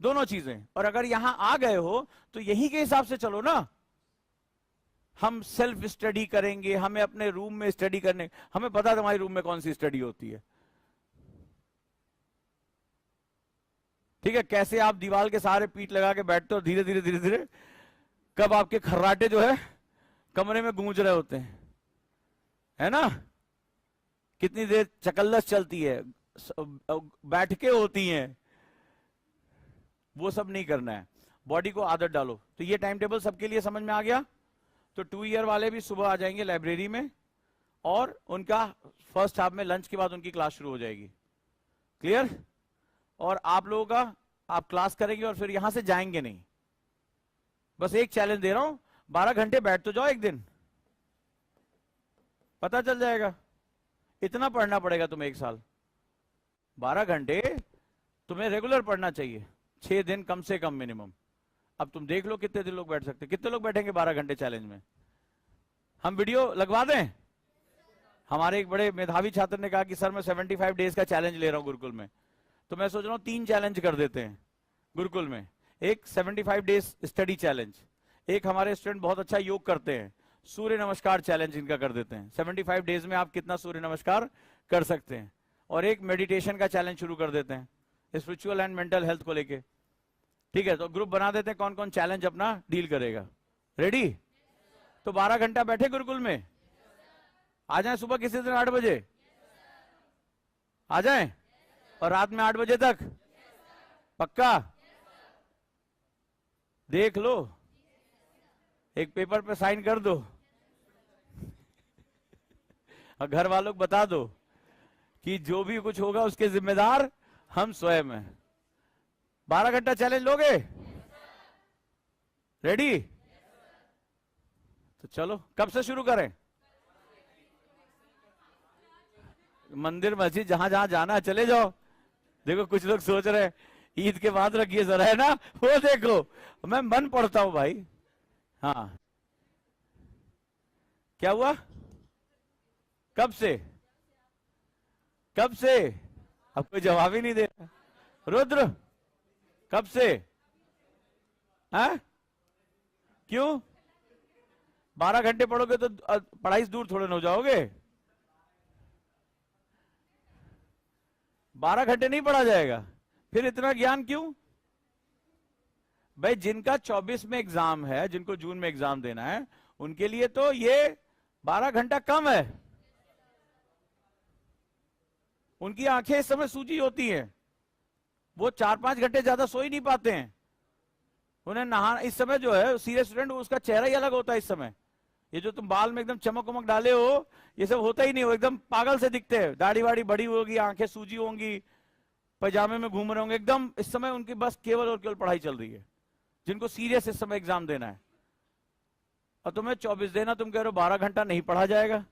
दोनों चीजें। और अगर यहां आ गए हो तो यही के हिसाब से चलो ना। हम सेल्फ स्टडी करेंगे, हमें अपने रूम में स्टडी करने, हमें पता है तुम्हारे रूम में कौन सी स्टडी होती है, ठीक है? कैसे आप दीवार के सहारे पीठ लगा के बैठते हो, धीरे धीरे धीरे धीरे कब आपके खर्राटे जो है कमरे में गूंज रहे होते हैं, है ना? कितनी देर चकल्लस चलती है, बैठके होती हैं, वो सब नहीं करना है। बॉडी को आदत डालो। तो ये टाइम टेबल सबके लिए समझ में आ गया? तो 2 ईयर वाले भी सुबह आ जाएंगे लाइब्रेरी में, और उनका फर्स्ट हाफ में लंच के बाद उनकी क्लास शुरू हो जाएगी। क्लियर? और आप लोगों का, आप क्लास करेंगे और फिर यहां से जाएंगे नहीं। बस एक चैलेंज दे रहा हूं, 12 घंटे बैठ तो जाओ एक दिन, पता चल जाएगा। इतना पढ़ना पड़ेगा तुम्हें एक साल, 12 घंटे तुम्हें रेगुलर पढ़ना चाहिए, 6 दिन कम से कम मिनिमम। अब तुम देख लो कितने दिन लोग बैठ सकते, कितने लोग बैठेंगे 12 घंटे चैलेंज में? हम वीडियो लगवा दें? हमारे एक बड़े मेधावी छात्र ने कहा कि सर मैं 75 डेज का चैलेंज ले रहा हूं गुरुकुल में। तो मैं सोच रहा हूं 3 चैलेंज कर देते हैं गुरुकुल में। एक 75 डेज स्टडी चैलेंज, एक हमारे स्टूडेंट बहुत अच्छा योग करते हैं, सूर्य नमस्कार चैलेंज इनका कर देते हैं। 75 डेज में आप कितना सूर्य नमस्कार कर सकते हैं। और एक मेडिटेशन का चैलेंज शुरू कर देते हैं स्पिरिचुअल एंड मेंटल हेल्थ को लेके। ठीक है, तो ग्रुप बना देते हैं कौन कौन चैलेंज अपना डील करेगा। रेडी? तो 12 घंटा बैठे गुरुकुल में, आ जाएं सुबह किसी दिन 8 बजे आ जाएं, और रात में 8 बजे तक। पक्का? देख लो, एक पेपर पे साइन कर दो और घर वालों को बता दो कि जो भी कुछ होगा उसके जिम्मेदार हम स्वयं हैं। 12 घंटा चैलेंज लोगे? रेडी? तो चलो, कब से शुरू करें? मंदिर मस्जिद जहां जहां जाना है चले जाओ। देखो कुछ लोग सोच रहे हैं ईद के बाद रखिए जरा, है ना? वो देखो मैं मन पढ़ता हूं भाई। हाँ, क्या हुआ? कब से? कब से? अब कोई जवाब ही नहीं दे रहा। रुद्र, कब से? हैं? क्यों? 12 घंटे पढ़ोगे तो पढ़ाई से दूर थोड़े न हो जाओगे। 12 घंटे नहीं पढ़ा जाएगा, फिर इतना ज्ञान क्यों? भाई जिनका 24 में एग्जाम है, जिनको जून में एग्जाम देना है, उनके लिए तो ये 12 घंटा कम है। उनकी आंखें इस समय सूजी होती हैं, वो 4-5 घंटे ज्यादा सो ही नहीं पाते हैं। उन्हें नहाना इस समय जो है सीरियस स्टूडेंट, उसका चेहरा ही अलग होता है इस समय। ये जो तुम बाल में एकदम चमक वमक डाले हो, ये सब होता ही नहीं, हो एकदम पागल से दिखते हैं। दाढ़ी वाड़ी बड़ी होगी, आंखें सूजी होंगी, पैजामे में घूम रहे होंगे एकदम। इस समय उनकी बस केवल और केवल पढ़ाई चल रही है, जिनको सीरियस इस समय एग्जाम देना है। और तुम्हें 24 देना, तुम कह रहे हो 12 घंटा नहीं पढ़ा जाएगा।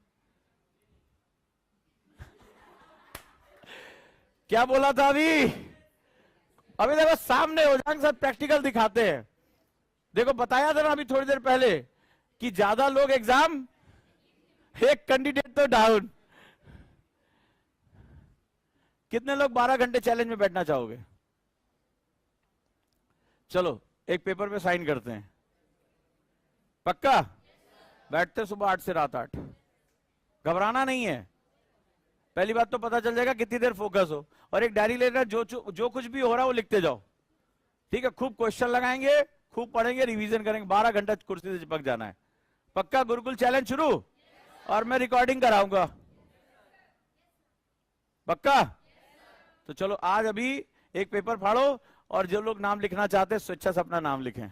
क्या बोला था अभी देखो सामने हो जाएंगे, सब प्रैक्टिकल दिखाते हैं। देखो बताया था ना अभी थोड़ी देर पहले कि ज्यादा लोग एग्जाम, एक कैंडिडेट तो डाउन। कितने लोग 12 घंटे चैलेंज में बैठना चाहोगे? चलो एक पेपर पे साइन करते हैं, पक्का? बैठते सुबह 8 से रात 8, घबराना नहीं है। पहली बात तो पता चल जाएगा कितनी देर फोकस हो। और एक डायरी लेना, जो कुछ भी हो रहा है वो लिखते जाओ, ठीक है? खूब क्वेश्चन लगाएंगे, खूब पढ़ेंगे, रिवीजन करेंगे। 12 घंटा कुर्सी से चिपक जाना है। पक्का? गुरुकुल चैलेंज शुरू, और मैं रिकॉर्डिंग कराऊंगा। पक्का? तो चलो आज अभी एक पेपर फाड़ो, और जो लोग नाम लिखना चाहते हैं स्वेच्छा से अपना नाम लिखें।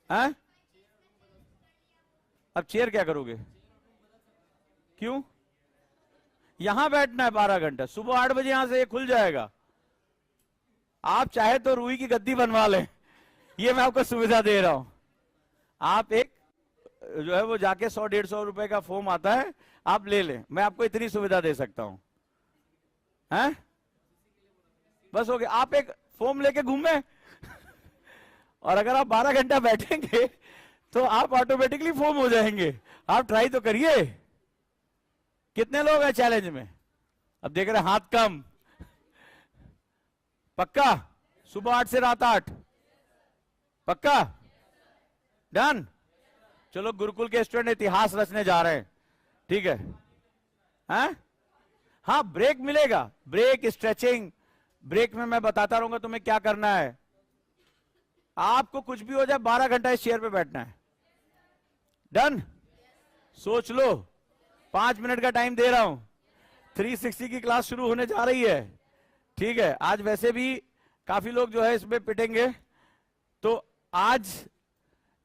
हैं? अब चेयर क्या करोगे? क्यों? यहां बैठना है 12 घंटा, सुबह 8 बजे यहां से ये खुल जाएगा। आप चाहे तो रुई की गद्दी बनवा लें, ये मैं आपको सुविधा दे रहा हूं। आप एक जो है वो जाके 100-150 रुपए का फोम आता है, आप ले लें, मैं आपको इतनी सुविधा दे सकता हूं। हैं? बस हो गया, आप एक फोम लेके घूमे और अगर आप 12 घंटा बैठेंगे तो आप ऑटोमेटिकली फोम हो जाएंगे। आप ट्राई तो करिए। कितने लोग हैं चैलेंज में? अब देख रहे हैं हाथ कम। पक्का? सुबह 8 से रात 8? पक्का? डन? चलो, गुरुकुल के स्टूडेंट इतिहास रचने जा रहे हैं, ठीक है? हैं? हाँ, ब्रेक मिलेगा, ब्रेक, स्ट्रेचिंग। ब्रेक में मैं बताता रहूंगा तुम्हें क्या करना है। आपको कुछ भी हो जाए 12 घंटा इस चेयर पे बैठना है। डन? सोच लो, 5 मिनट का टाइम दे रहा हूं। 360 की क्लास शुरू होने जा रही है, ठीक है? आज वैसे भी काफी लोग जो है इसमें पिटेंगे, तो आज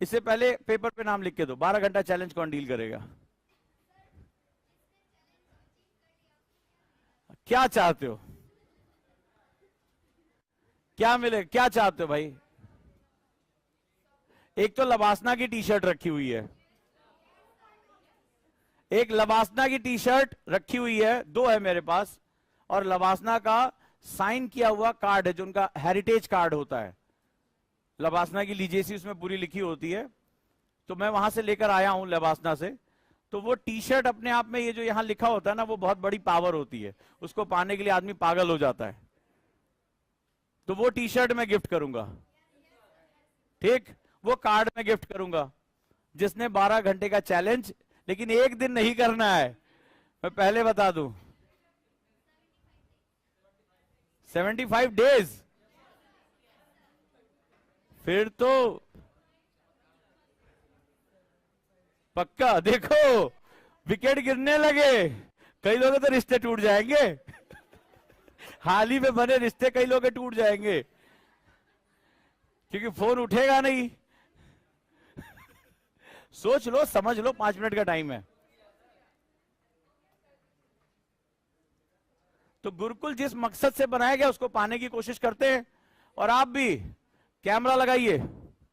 इससे पहले पेपर पे नाम लिख के दो। 12 घंटा चैलेंज कौन डील करेगा? क्या चाहते हो? क्या मिले? क्या चाहते हो भाई? एक तो लबासना की टी शर्ट रखी हुई है, एक लबासना की टी शर्ट रखी हुई है, 2 है मेरे पास, और लबासना का साइन किया हुआ कार्ड है जो उनका हेरिटेज कार्ड होता है। लबासना की लीजेसी उसमें पूरी लिखी होती है, तो मैं वहां से लेकर आया हूं लबासना से। तो वो टी शर्ट अपने आप में, ये जो यहां लिखा होता है ना, वो बहुत बड़ी पावर होती है, उसको पाने के लिए आदमी पागल हो जाता है। तो वो टी शर्ट मैं गिफ्ट करूंगा, ठीक? वो कार्ड में गिफ्ट करूंगा जिसने 12 घंटे का चैलेंज, लेकिन एक दिन नहीं करना है, मैं पहले बता दूं। 75 डेज? फिर तो पक्का। देखो, विकेट गिरने लगे, कई लोगों के तो रिश्ते टूट जाएंगे। हाल ही में बने रिश्ते कई लोगों के टूट जाएंगे, क्योंकि फोन उठेगा नहीं। सोच लो, समझ लो, 5 मिनट का टाइम है। तो गुरुकुल जिस मकसद से बनाया गया उसको पाने की कोशिश करते हैं। और आप भी कैमरा लगाइए,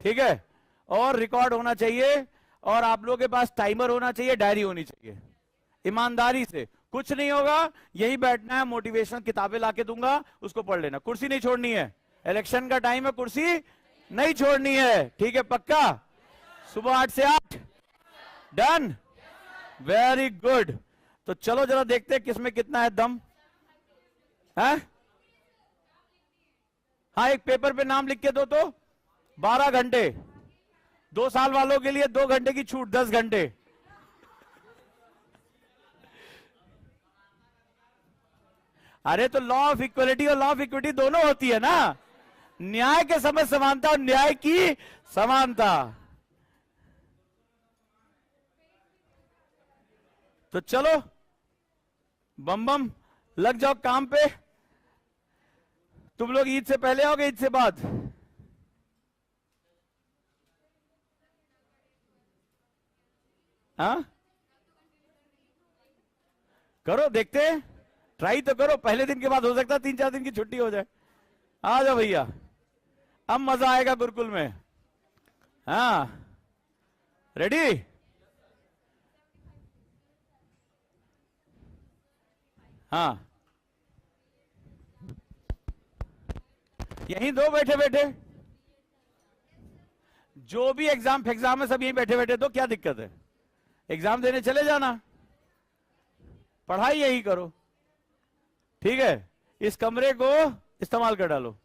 ठीक है? और रिकॉर्ड होना चाहिए, और आप लोगों के पास टाइमर होना चाहिए, डायरी होनी चाहिए। ईमानदारी से, कुछ नहीं होगा, यही बैठना है, मोटिवेशनल किताबें लाके दूंगा, उसको पढ़ लेना। कुर्सी नहीं छोड़नी है, इलेक्शन का टाइम है, कुर्सी नहीं छोड़नी है, ठीक है? पक्का? सुबह 8 से 8? डन? Very good. तो चलो जरा देखते हैं किसमें कितना है दम है। हाँ, एक पेपर पे नाम लिख के दो तो 12 घंटे। 2 साल वालों के लिए 2 घंटे की छूट, 10 घंटे। अरे तो लॉ ऑफ इक्वलिटी और लॉ ऑफ इक्विटी दोनों होती है ना, न्याय के समय समानता और न्याय की समानता। तो चलो बम बम लग जाओ काम पे। तुम लोग ईद से पहले आओगे, ईद से बाद? हाँ, करो, देखते हैं, ट्राई तो करो। पहले दिन के बाद हो सकता है 3-4 दिन की छुट्टी हो जाए। आ जाओ भैया, अब मजा आएगा गुरुकुल में। हाँ, रेडी? हाँ, यहीं दो बैठे बैठे, जो भी एग्जाम है सब यहीं बैठे बैठे दो, क्या दिक्कत है? एग्जाम देने चले जाना, पढ़ाई यही करो, ठीक है? इस कमरे को इस्तेमाल कर डालो।